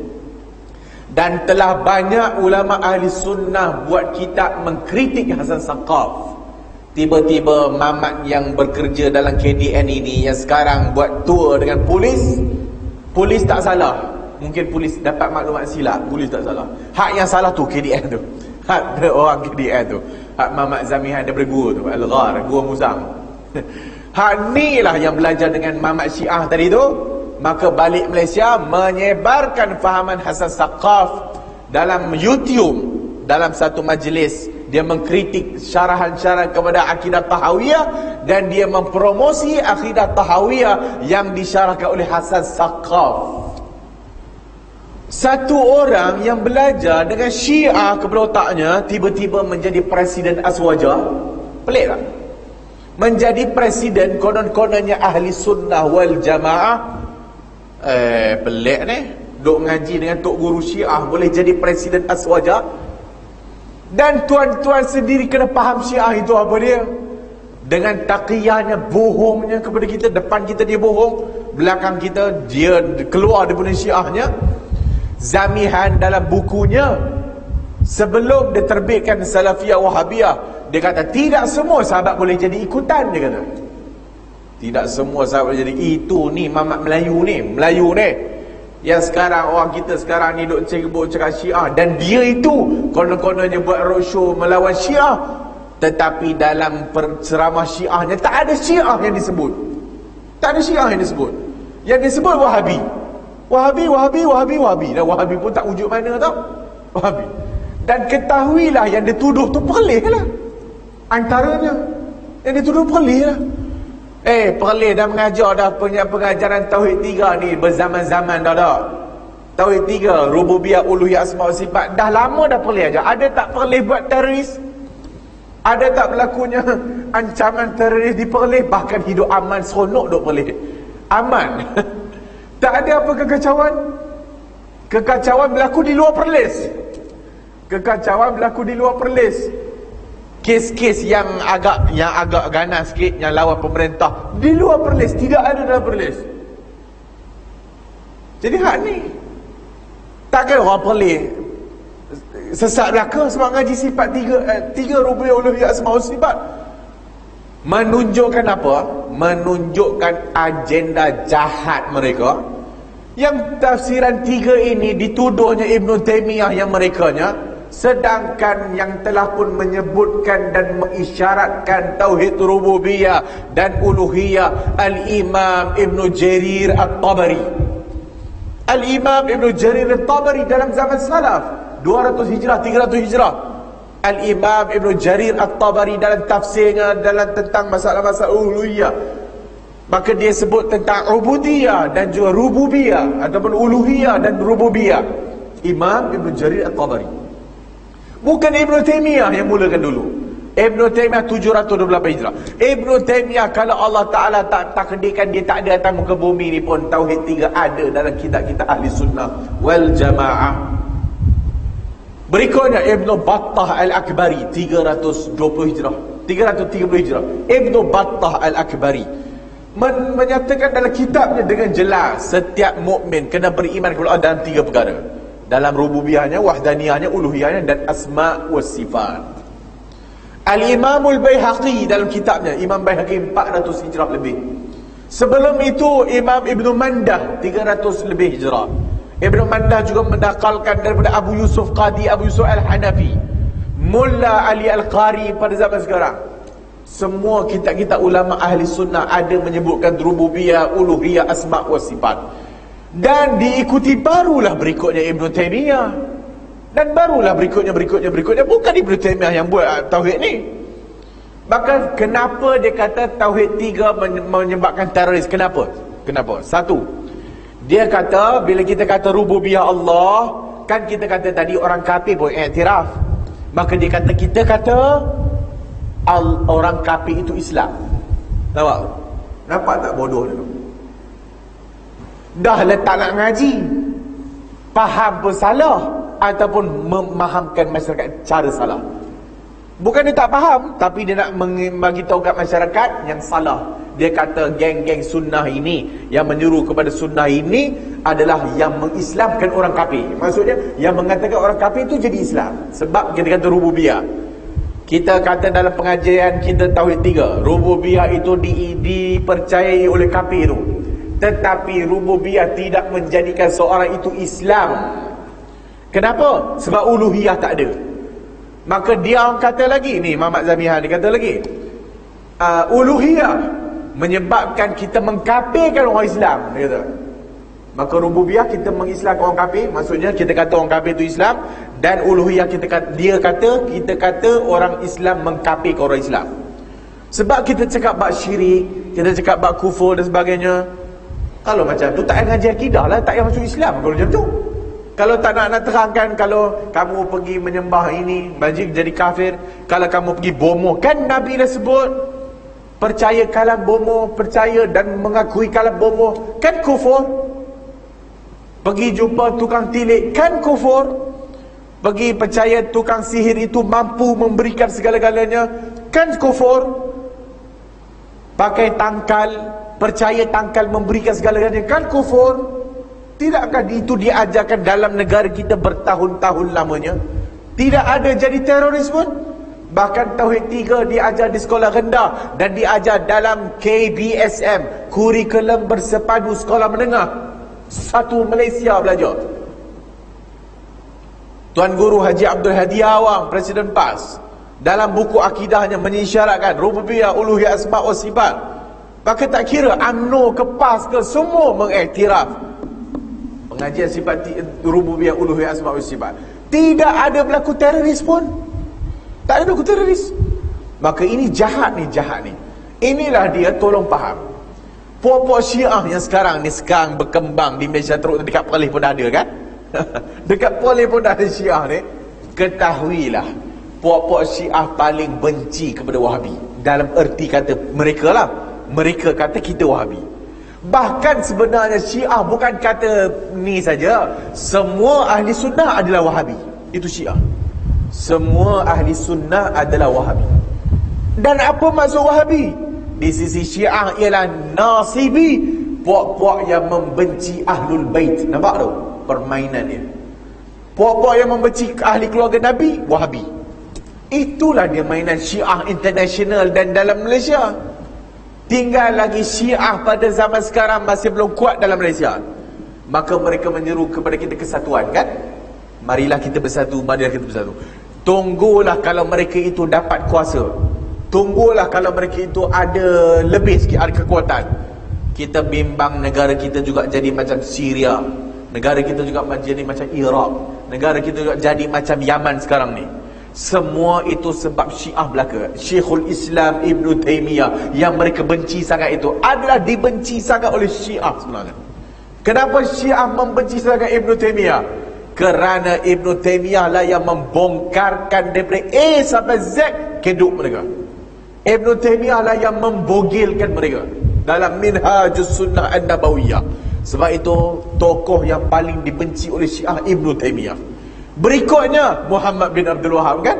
Dan telah banyak ulama ahli sunnah buat kitab mengkritik Hasan Saqaf. Tiba-tiba mamat yang bekerja dalam KDN ini, yang sekarang buat tour dengan polis. Polis tak salah. Mungkin polis dapat maklumat silap. Polis tak salah. Hak yang salah tu KDN tu. Hak orang KDN tu. Hak Mamat Zamihan daripada gua tu, Al-Ghar, Gua Musang. Hak ni lah yang belajar dengan Mamat Syiah tadi tu. Maka balik Malaysia menyebarkan fahaman Hasan Saqaf dalam YouTube. Dalam satu majlis, dia mengkritik syarahan-syarahan kepada akidah Tahawiyah, dan dia mempromosi akidah Tahawiyah yang disyarahkan oleh Hasan Saqaf. Satu orang yang belajar dengan Syiah kepala otaknya, tiba-tiba menjadi presiden Aswaja. Pelik tak? Menjadi presiden konon-kononnya ahli sunnah wal jamaah. Pelik ni. Duk ngaji dengan Tok Guru Syiah boleh jadi presiden Aswaja. Dan tuan-tuan sendiri kena faham Syiah itu apa dia. Dengan taqiyahnya, bohongnya kepada kita. Depan kita dia bohong, belakang kita dia keluar daripada Syiahnya. Zamihan dalam bukunya, sebelum dia terbitkan Salafiyah Wahabiyah, dia kata tidak semua sahabat boleh jadi ikutan. Dia kata tidak semua sahabat boleh jadi. Itu ni Mamat Melayu ni yang sekarang orang kita sekarang ni duk cakap Syiah, dan dia itu konon-kononnya buat roadshow melawan Syiah, tetapi dalam ceramah Syiahnya tak ada Syiah yang disebut. Tak ada Syiah yang disebut. Yang disebut Wahabi. Dan Wahabi pun tak wujud mana tau. Wahabi. Dan ketahuilah yang dituduh tu perleh lah. Antaranya yang dituduh perleh lah. Perleh dah mengajar dah pengajaran Tauhid 3 ni berzaman-zaman dah. Tauhid 3, rububiyah, uluhiyah, asma' wa sifat, dah lama dah perleh aja. Ada tak perleh buat teroris? Ada tak berlakunya ancaman teroris di perleh? Bahkan hidup aman seronok duk perleh. Aman. Tak ada apa kekacauan. Kekacauan berlaku di luar perlis. Kes-kes yang agak ganas sikit, yang lawan pemerintah, di luar perlis, tidak ada dalam perlis. Jadi hak ni takkan orang perlis sesat belaka sebab ngaji sifat tiga rububiyah, uluhiyah, asma' wa sifat. Menunjukkan apa? Menunjukkan agenda jahat mereka. Yang tafsiran 3 ini dituduhnya Ibn Taymiyah yang merekanya, sedangkan yang telah pun menyebutkan dan mengisyaratkan tauhid rububiyah dan uluhiyah Al-Imam Ibn Jarir At-Tabari. Al-Imam Ibn Jarir At-Tabari dalam zaman salaf 200 hijrah, 300 hijrah. Al-Imam Ibn Jarir At-Tabari dalam tafsirnya tentang masalah-masalah uluhiyah, maka dia sebut tentang ubudiyah dan juga rububiyah, ataupun uluhiyah dan rububiyah. Imam Ibn Jarir At-Tabari, bukan Ibn Taymiyah yang mulakan dulu. Ibn Taymiyah 728 hijrah. Ibn Taymiyah, kalau Allah Ta'ala tak takdirkan dia tak ada atas muka bumi ni pun, Tauhid 3 ada dalam kitab-kitab ahli sunnah wal jamaah. Berikutnya Ibn Battah Al-Akbari 320 hijrah, 330 hijrah. Ibn Battah Al-Akbari menyatakan dalam kitabnya dengan jelas, setiap mukmin kena beriman kepada Allah dalam 3 perkara. Dalam rububiyahnya, wahdaniyahnya, uluhiyahnya, dan asma' wa sifat. Al-Imamul Baihaqi dalam kitabnya, Imam Baihaqi 400 hijrah lebih. Sebelum itu Imam Ibn Mandah 300 lebih hijrah. Ibn Mandah juga mendakalkan daripada Abu Yusuf Qadi, Abu Yusuf Al-Hanafi, Mulla Ali Al-Qari pada zaman sekarang. Semua kitab-kitab ulama ahli sunnah ada menyebutkan rububiyah, uluhiyah, asma' wa sifat. Dan diikuti barulah berikutnya Ibn Taymiyah. Dan barulah berikutnya bukan Ibnu Taimiyah yang buat tauhid ni. Maka kenapa dia kata tauhid 3 menyebabkan teroris? Kenapa? Satu, dia kata bila kita kata rububiyah Allah, kan kita kata tadi orang kafir pun iktiraf. Maka dia kata kita kata orang kafir itu Islam. Nampak tak bodoh tu? Dah letak nak ngaji, faham pun salah, ataupun memahamkan masyarakat cara salah. Bukan dia tak faham, tapi dia nak bagi tahu kat masyarakat yang salah. Dia kata geng-geng sunnah ini yang menyuruh kepada sunnah ini adalah yang mengislamkan orang kafir. Maksudnya yang mengatakan orang kafir itu jadi Islam. Sebab kita kata rububiyah. Kita kata dalam pengajian kita tauhid 3, rububiyah itu dipercayai oleh kafir itu. Tetapi rububiyah tidak menjadikan seorang itu Islam. Kenapa? Sebab uluhiyah tak ada. Maka dia orang kata lagi ni, Muhammad Zamihah dia kata lagi, uluhiyah menyebabkan kita mengkafirkan orang Islam, dia kata. Maka rububiyah kita mengislamkan orang kafir, maksudnya kita kata orang kafir itu Islam, dan uluhiyah kita kata orang Islam mengkafirkan orang Islam. Sebab kita cakap bab syirik, kita cakap bab kufur dan sebagainya. Kalau macam tu tak payah ngaji akidah lah, tak payah masuk Islam kalau macam tu. Kalau tak nak terangkan, kalau kamu pergi menyembah ini, jadi kafir. Kalau kamu pergi bomoh, kan Nabi dah sebut, percaya kalam bomoh, percaya dan mengakui kalam bomoh, kan kufur. Pergi jumpa tukang tilik, kan kufur. Pergi percaya tukang sihir itu mampu memberikan segala-galanya, kan kufur. Pakai tangkal, percaya tangkal memberikan segala-galanya, kan kufur. Tidakkah itu diajarkan dalam negara kita bertahun-tahun lamanya? Tidak ada jadi teroris pun. Bahkan tauhid 3 diajar di sekolah rendah dan diajar dalam KBSM, kurikulum bersepadu sekolah menengah. Satu Malaysia belajar. Tuan Guru Haji Abdul Hadi Awang, Presiden PAS, dalam buku akidahnya menisyaratkan rububiyah, uluhiyah, asma' wa sifat. Maka tak kira UMNO ke PAS ke, semua mengiktiraf pengajian sifat rububiyah, uluhiyah, asma' wa sifat. Tidak ada berlaku teroris pun. Tak ada berlaku teroris. Maka ini jahat ni. Inilah dia, tolong faham. Puak-puak Syiah yang sekarang berkembang di Malaysia, teruk dekat Perlis pun dah ada kan? Dekat Perlis pun dah ada Syiah ni. Ketahuilah, puak-puak Syiah paling benci kepada Wahabi. Dalam erti kata mereka lah. Mereka kata kita Wahabi. Bahkan sebenarnya Syiah bukan kata ni saja, semua ahli sunnah adalah Wahabi. Itu Syiah. Semua ahli sunnah adalah Wahabi. Dan apa maksud Wahabi? Di sisi Syiah ialah Nasibi, puak-puak yang membenci Ahlul Bait. Nampak tu permainan dia. Puak-puak yang membenci ahli keluarga Nabi, Wahabi. Itulah dia mainan Syiah international dan dalam Malaysia. Tinggal lagi Syiah pada zaman sekarang masih belum kuat dalam Malaysia. Maka mereka menyeru kepada kita kesatuan kan? Marilah kita bersatu. Tunggulah kalau mereka itu dapat kuasa. Tunggulah kalau mereka itu ada lebih sikit, ada kekuatan. Kita bimbang negara kita juga jadi macam Syria. Negara kita juga jadi macam Iraq. Negara kita juga jadi macam Yaman sekarang ni. Semua itu sebab Syiah belaka. Syekhul Islam Ibn Taimiyah yang mereka benci sangat itu adalah dibenci sangat oleh Syiah sebenarnya. Kenapa Syiah membenci sangat Ibn Taimiyah? Kerana Ibn Taimiyah lah yang membongkarkan daripada A sampai Z keduk mereka. Ibn Taimiyah lah yang membogilkan mereka dalam Minhajus Sunnah An-Nabawiyah. Sebab itu tokoh yang paling dibenci oleh Syiah Ibn Taimiyah. Berikutnya Muhammad bin Abdul Wahab kan?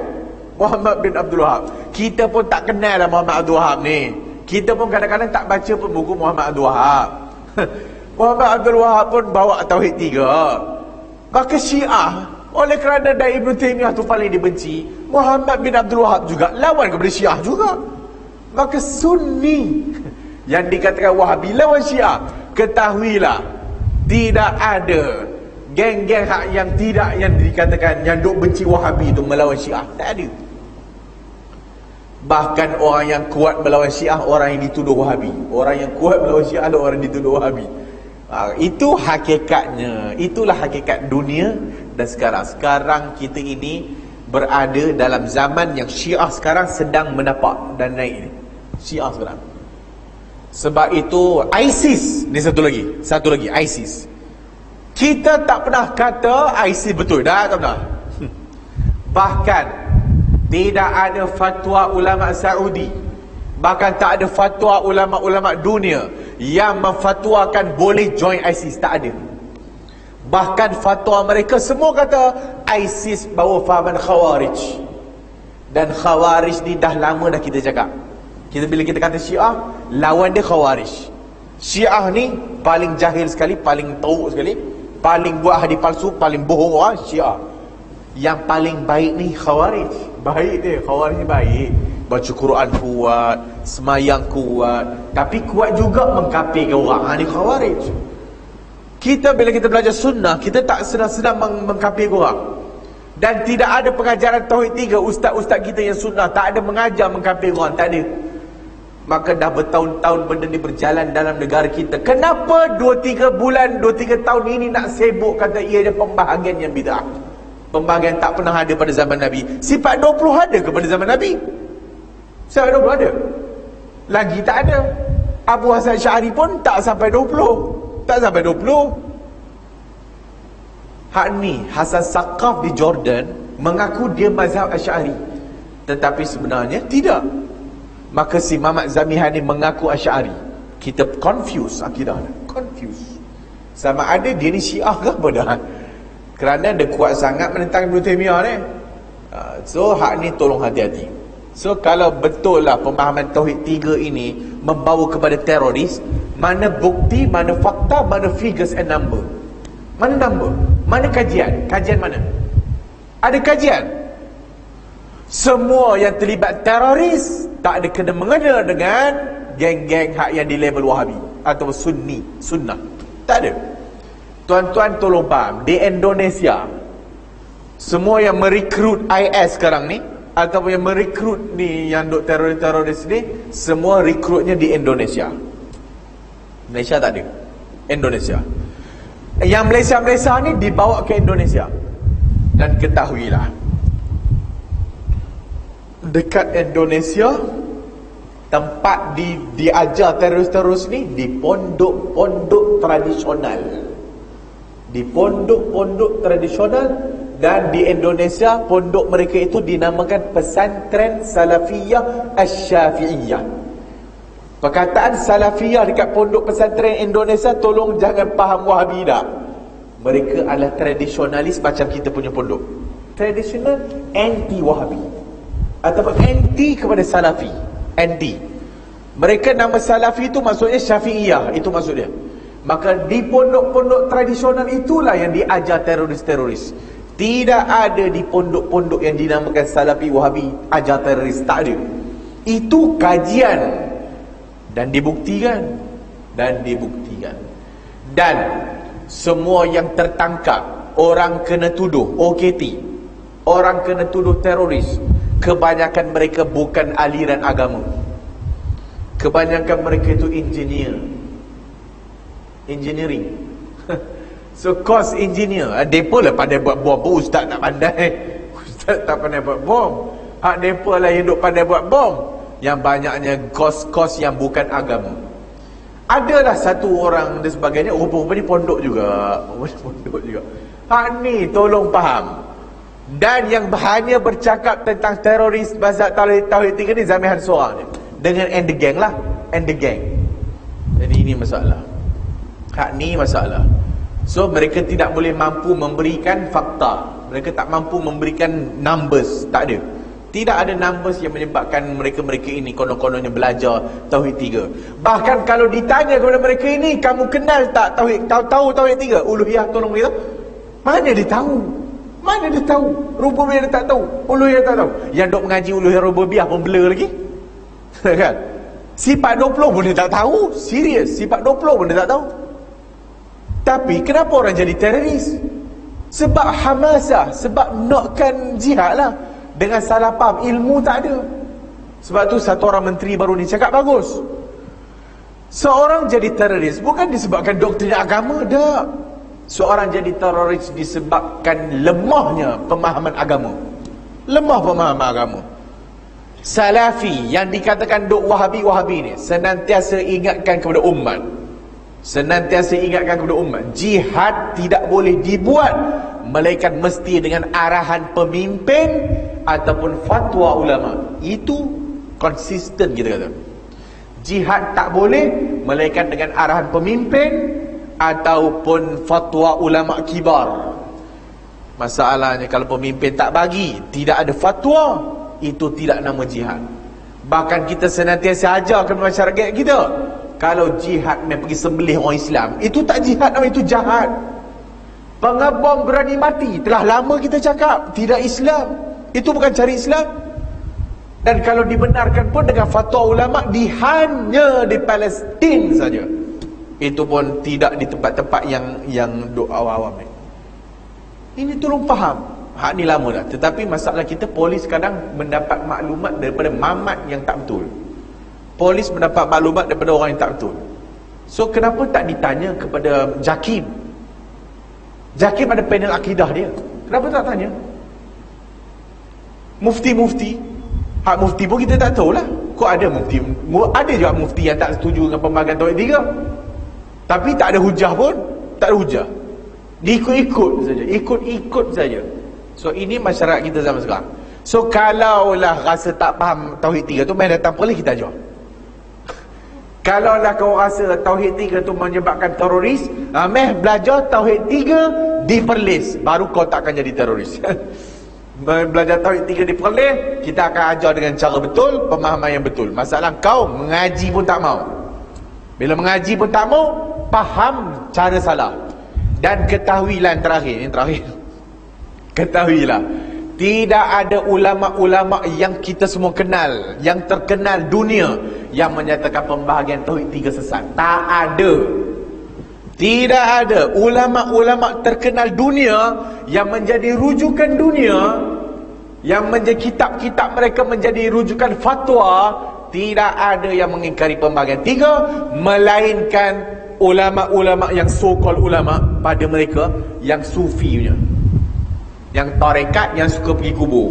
Muhammad bin Abdul Wahab. Kita pun tak kenal lah Muhammad Abdul Wahab ni. Kita pun kadang-kadang tak baca pun buku Muhammad Abdul Wahab. Muhammad Abdul Wahab pun bawa tauhid 3. Maka Syiah, oleh kerana dari Ibn Taimiyah tu paling dibenci, Muhammad bin Abdul Wahab juga lawan kepada Syiah juga. Maka Sunni yang dikatakan Wahabi lawan Syiah. Ketahuilah, tidak ada geng-geng yang dikatakan yang duk benci Wahabi itu melawan Syiah. Tak ada. Bahkan orang yang kuat melawan Syiah, orang yang dituduh Wahabi. Orang yang kuat melawan Syiah adalah orang yang dituduh Wahabi. Itu hakikatnya. Itulah hakikat dunia Dan sekarang kita ini berada dalam zaman yang Syiah sekarang sedang menapak dan naik ini. Syiah sekarang. Sebab itu ISIS ni satu lagi ISIS. Kita tak pernah kata ISIS betul, dah tak pernah. Bahkan tidak ada fatwa ulama Saudi, bahkan tak ada fatwa ulama-ulama dunia yang memfatwakan boleh join ISIS, tak ada. Bahkan fatwa mereka semua kata ISIS bawa fahaman Khawarij. Dan Khawarij ni dah lama dah kita cakap. Bila kita kata Syiah, lawan dia Khawarij. Syiah ni paling jahil sekali, paling teruk sekali, paling buat hadis palsu, paling bohong orang, Syiah. Yang paling baik ni Khawarij. Baik dia, Khawarij ni baik. Baca Quran kuat, semayang kuat, tapi kuat juga mengkafirkan orang. Ni Khawarij. Bila kita belajar sunnah, kita tak sedang mengkafirkan orang. Dan tidak ada pengajaran Tauhid 3. Ustaz-ustaz kita yang sunnah tak ada mengajar mengkafirkan orang, tak ada. Maka dah bertahun-tahun benda ni berjalan dalam negara kita. Kenapa 2-3 bulan, 2-3 tahun ini nak sibuk kata ia ada pembahagian yang bid'ah? Pembahagian tak pernah ada pada zaman Nabi. Sifat 20 ada ke pada zaman Nabi? Sifat 20 ada? Lagi tak ada. Abu Hasan Syari pun tak sampai 20. Tak sampai 20. Hak ni Hasan Saqaf di Jordan mengaku dia mazhab Asy'ari, tetapi sebenarnya tidak. Maka si Muhammad Zamihan ni mengaku Asy'ari. Kita confuse akidah dia. Confuse. Sama ada dia ni Syiah ke apa dah. Kerana dia kuat sangat menentang Ibn Taymiyah ni. So hak ni tolong hati-hati. So kalau betul lah pemahaman Tauhid 3 ini membawa kepada teroris, mana bukti, mana fakta, mana figures and number? Mana number? Mana kajian? Kajian mana? Ada kajian? Semua yang terlibat teroris tak ada kena-mengena dengan geng-geng hak yang di label Wahabi atau Sunni, Sunnah. Tak ada. Tuan-tuan tolong faham, di Indonesia semua yang merekrut IS sekarang ni ataupun yang merekrut ni yang duk teroris-teroris ni, semua rekrutnya di Indonesia. Malaysia tak ada. Indonesia. Yang Malaysia-Malaysia ni dibawa ke Indonesia. Dan ketahuilah, dekat Indonesia tempat diajar teroris-teroris ni di pondok-pondok tradisional. Di pondok-pondok tradisional. Dan di Indonesia pondok mereka itu dinamakan Pesantren Salafiyah Asy-Syafi'iyah. Perkataan Salafiyah dekat pondok pesantren Indonesia, tolong jangan faham Wahabi dah. Mereka adalah tradisionalis macam kita punya pondok. Tradisional anti-Wahabi ataupun anti kepada Salafi. Anti. Mereka nama Salafi itu maksudnya Syafi'iyah, itu maksudnya. Maka di pondok-pondok tradisional itulah yang diajar teroris-teroris. Tidak ada di pondok-pondok yang dinamakan Salafi Wahabi ajar teroris, tak ada. Itu kajian dan dibuktikan. Dan semua yang tertangkap, orang kena tuduh OKT, orang kena tuduh teroris, kebanyakan mereka bukan aliran agama. Kebanyakan mereka itu engineering. So course engineer, depa lah pandai buat bom. Ustaz tak pandai. Ustaz tak pandai buat bom. Hak depa lah yang duk pandai buat bom. Yang banyaknya kos-kos yang bukan agama. Adalah satu orang dan sebagainya, rupa-rupa ni pondok juga. Hak ni tolong faham. Dan yang hanya bercakap tentang teroris mazhab Tauhid 3 ni Zamihan seorang ni. Dengan and the gang lah. And the gang. Jadi ini masalah. Hak ni masalah. So mereka tidak boleh mampu memberikan fakta. Mereka tak mampu memberikan numbers. Tak ada. Tidak ada numbers yang menyebabkan mereka-mereka ini konon-kononnya belajar Tauhid 3. Bahkan kalau ditanya kepada mereka ini, kamu kenal tak Tauhid? Tahu Tauhid 3? Uluhiyah, tolong beritahu. Mana dia tahu? Mana dia tahu? Rububiyah dia tak tahu. Uluhiyah tak tahu. Yang dok mengaji uluhiyah rububiyah pun blur lagi. Kan? Sifat 20 pun dia tak tahu. Serius, sifat 20 pun dia tak tahu. Tapi kenapa orang jadi teroris? Sebab hamasah, sebab nakkan jihad lah. Dengan salah faham, ilmu tak ada. Sebab tu satu orang menteri baru ni cakap bagus. Seorang jadi teroris bukan disebabkan doktrin agama, dah. Seorang jadi teroris disebabkan lemahnya pemahaman agama. Lemah pemahaman agama. Salafi yang dikatakan duk Wahabi ni senantiasa ingatkan kepada umat. Senantiasa ingatkan kepada umat, jihad tidak boleh dibuat melainkan mesti dengan arahan pemimpin ataupun fatwa ulama. Itu konsisten kita kata. Jihad tak boleh melainkan dengan arahan pemimpin ataupun fatwa ulama kibar. Masalahnya kalau pemimpin tak bagi, tidak ada fatwa, itu tidak nama jihad. Bahkan kita senantiasa ajarkan masyarakat kita, kalau jihad main pergi sembelih orang Islam, itu tak jihad, itu jahat. Pengebom berani mati, telah lama kita cakap, tidak Islam. Itu bukan cari Islam. Dan kalau dibenarkan pun dengan fatwa ulama, hanya di Palestin saja. Itu pun tidak di tempat-tempat yang awam-awam ni. Ini tolong faham. Hak ni lama dah. Tetapi masalah kita, polis kadang mendapat maklumat daripada mamat yang tak betul. Polis mendapat maklumat daripada orang yang tak betul. So kenapa tak ditanya kepada JAKIM? JAKIM ada panel akidah dia. Kenapa tak tanya? Mufti-mufti, hak mufti pun kita tak tahulah. Kok ada mufti? Ada juga mufti yang tak setuju dengan pembahagian Tauhid 3. Tapi tak ada hujah pun. Tak ada hujah. Diikut-ikut saja. Ikut-ikut saja. So ini masyarakat kita zaman sekarang. So kalaulah rasa tak faham Tauhid 3 tu, main datang polis kita ajar. Kalaulah kau rasa Tauhid 3 tu menyebabkan teroris, meh belajar Tauhid 3 di Perlis, baru kau takkan jadi teroris. Belajar Tauhid 3 di Perlis, kita akan ajar dengan cara betul, pemahaman yang betul. Masalah kau mengaji pun tak mau. Bila mengaji pun tak mau, faham cara salah. Dan ketahuilah yang terakhir, ini terakhir. Ketahuilah, tidak ada ulama-ulama yang kita semua kenal, yang terkenal dunia, yang menyatakan pembahagian Tauhid 3 sesat. Tak ada. Tidak ada ulama-ulama terkenal dunia yang menjadi rujukan dunia, yang menjadi kitab-kitab mereka menjadi rujukan fatwa. Tidak ada yang mengingkari pembahagian 3, melainkan ulama-ulama yang so-called ulama pada mereka yang sufi punya, yang tarekat, yang suka pergi kubur,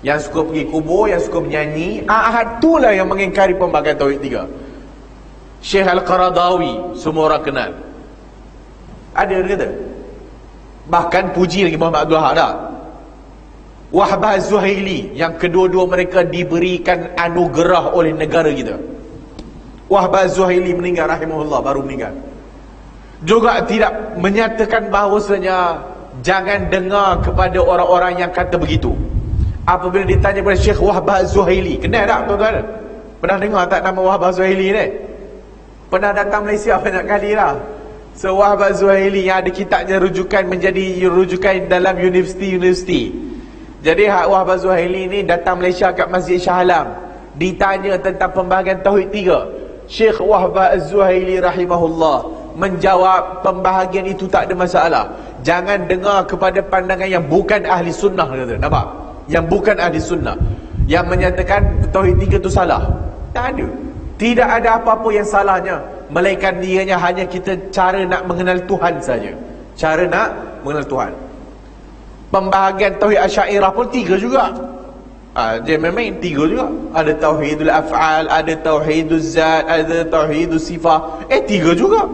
yang suka pergi kubur, yang suka menyanyi. Itulah yang mengingkari pembahagian Tauhid 3. Syekh Al-Qaradawi, semua orang kenal. Ada dia kata. Bahkan puji lagi Muhammad Abdul Haq dah. Wahbah Az-Zuhaili, yang kedua-dua mereka diberikan anugerah oleh negara kita. Wahbah Az-Zuhaili meninggal rahimahullah, baru meninggal. Juga tidak menyatakan bahawasanya jangan dengar kepada orang-orang yang kata begitu. Apabila ditanya kepada Syekh Wahbah Az-Zuhaili, kenal tak tuan-tuan? Pernah dengar tak nama Wahbah Az-Zuhaili ni? Pernah datang Malaysia banyak kali lah. So Wahbah Az-Zuhaili yang ada kitabnya rujukan, menjadi rujukan dalam universiti-universiti. Jadi Wahbah Az-Zuhaili ni datang Malaysia kat Masjid Shah Alam, ditanya tentang pembahagian Tauhid 3. Syekh Wahbah Az-Zuhaili rahimahullah menjawab, pembahagian itu tak ada masalah. Jangan dengar kepada pandangan yang bukan ahli sunnah, kata. Nampak? Yang bukan ahli sunnah, yang menyatakan Tauhid 3 itu salah. Tak ada. Tidak ada apa-apa yang salahnya, melainkan dianya hanya kita cara nak mengenal Tuhan saja. Cara nak mengenal Tuhan. Pembahagian Tauhid Asy'ariyah pun 3 juga. Dia memang 3 juga. Ada Tauhidul Af'al, ada Tauhidul Zat, ada Tauhidul Sifat. 3 juga.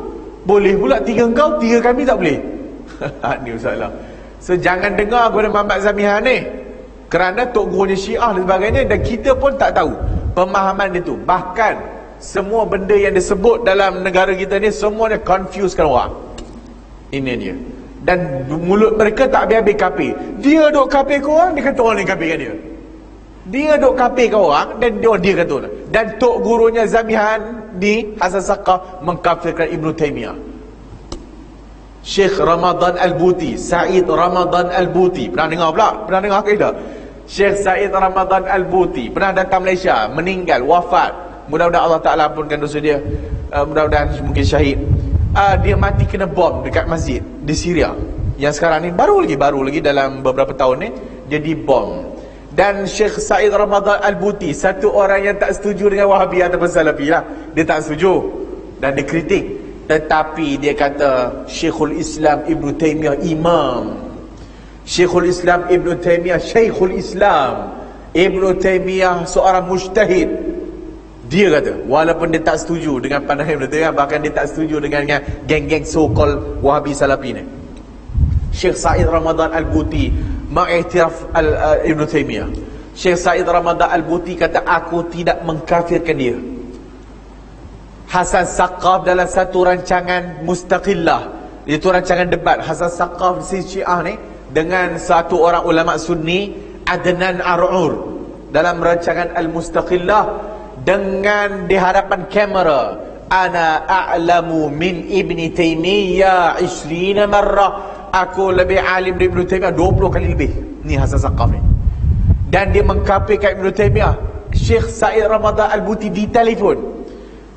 Boleh pula 3 engkau, 3 kami tak boleh. Ini masalah. So jangan dengar kepada Muhammad Zamihan ni, kerana tok gurunya Syiah dan sebagainya, dan kita pun tak tahu pemahaman itu. Bahkan semua benda yang disebut dalam negara kita ni semuanya confusekan orang. Ini dia. Dan mulut mereka tak habis-habis kafir. Dia duk kafir ke orang, dia kata orang ni kafir kan dia. Dia duk kafir ke orang, dan dia kata orang. Dan tok gurunya Zamihan di Hasan Saqah mengkafirkan Ibn Taymiyah. Syekh Ramadan Al-Buti, Said Ramadan Al-Buti, pernah dengar pula? Pernah dengar ke tidak? Syekh Said Ramadan Al-Buti pernah datang Malaysia, meninggal, wafat. Mudah-mudahan Allah Ta'ala ampunkan dosa dia. Mudah-mudahan mungkin syahid. Dia mati kena bom dekat masjid di Syria. Yang sekarang ni baru lagi dalam beberapa tahun ni dia dibom. Dan Syekh Said Ramadan Al-Buti, satu orang yang tak setuju dengan Wahabi ataupun Salafi lah. Dia tak setuju dan dia kritik. Tetapi dia kata Syekhul Islam Ibn Taymiyah imam, Syekhul Islam Ibn Taymiyah Syekhul Islam, Ibn Taymiyah seorang mujtahid. Dia kata, walaupun dia tak setuju dengan pandangan Ibn Taymiyah, bahkan dia tak setuju dengan geng-geng so-called Wahabi Salafi ni. Syekh Said Ramadan Al-Buti mengiktiraf Ibn Taymiyah. Syekh Said Ramadan Al-Buti kata, aku tidak mengkafirkan dia. Hasan Saqaf dalam satu rancangan mustaqillah, itu rancangan debat Hasan Saqaf si Syiah ni dengan satu orang ulama Sunni, Adnan Ar'ur, dalam rancangan Al-Mustaqillah, dengan di hadapan kamera, ana a'lamu min Ibn Taymiyah 20 marrah, aku lebih alim dari Ibn Taymiyah 20 kali lebih. Ni Hasan Saqaf ni. Dan dia mengkafirkan Ibn Taymiyah. Syekh Said Ramadan Al-Buti di telefon.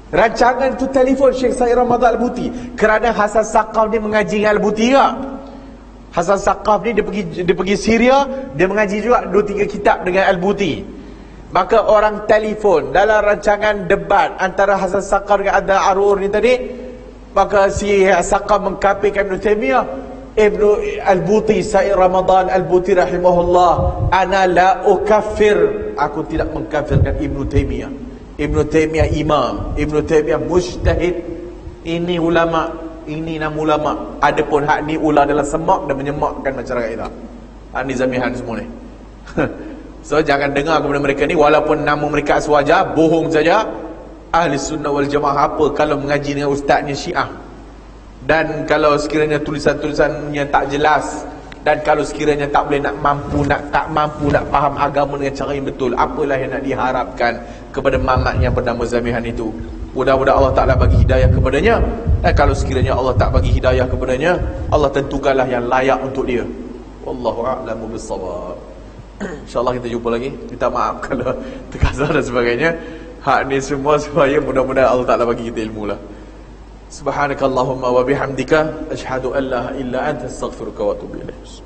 Rancangan tu telefon Syekh Said Ramadan Al-Buti, kerana Hasan Saqaf ni mengaji dengan Al-Buti juga. Hasan Saqaf ni dia pergi Syria, dia mengaji juga 2-3 kitab dengan Al-Buti. Maka orang telefon dalam rancangan debat antara Hasan Saqaf dengan Adnan Ar'ur ni tadi, maka si Saqaf mengkafirkan Ibn Taymiyah. Ibn Al-Buti, Said Ramadan Al-Buti rahimahullah, ana la ukaffir, aku tidak mengkafirkan Ibn Taymiyah. Ibn Taymiyah imam, Ibn Taymiyah mujtahid. Ini ulama, ini nama ulama. Adapun hak ni ular dalam semak dan menyemakkan masyarakat kita. Hak ni zamihan semua ni. So jangan dengar kepada mereka ni, walaupun nama mereka aswaja, bohong saja. Ahli sunnah wal jamaah apa kalau mengaji dengan ustaznya Syiah. Dan kalau sekiranya tulisan-tulisannya tak jelas, dan kalau sekiranya tak mampu nak faham agama dengan cara yang betul, apalah yang nak diharapkan kepada mamat yang bernama Zamihan itu. Mudah-mudahan Allah Ta'ala bagi hidayah kepadanya. Dan kalau sekiranya Allah tak bagi hidayah kepadanya, Allah tentukanlah yang layak untuk dia. Wallahu a'lamu bissawab. InsyaAllah kita jumpa lagi. Minta maaf kalau terkasar dan sebagainya. Hak ni semua supaya mudah-mudahan Allah Ta'ala bagi kita ilmu lah. Subhanakallahumma wa bihamdika, ashhadu an la ilaha illa anta, astaghfiruka wa atubu ilaik.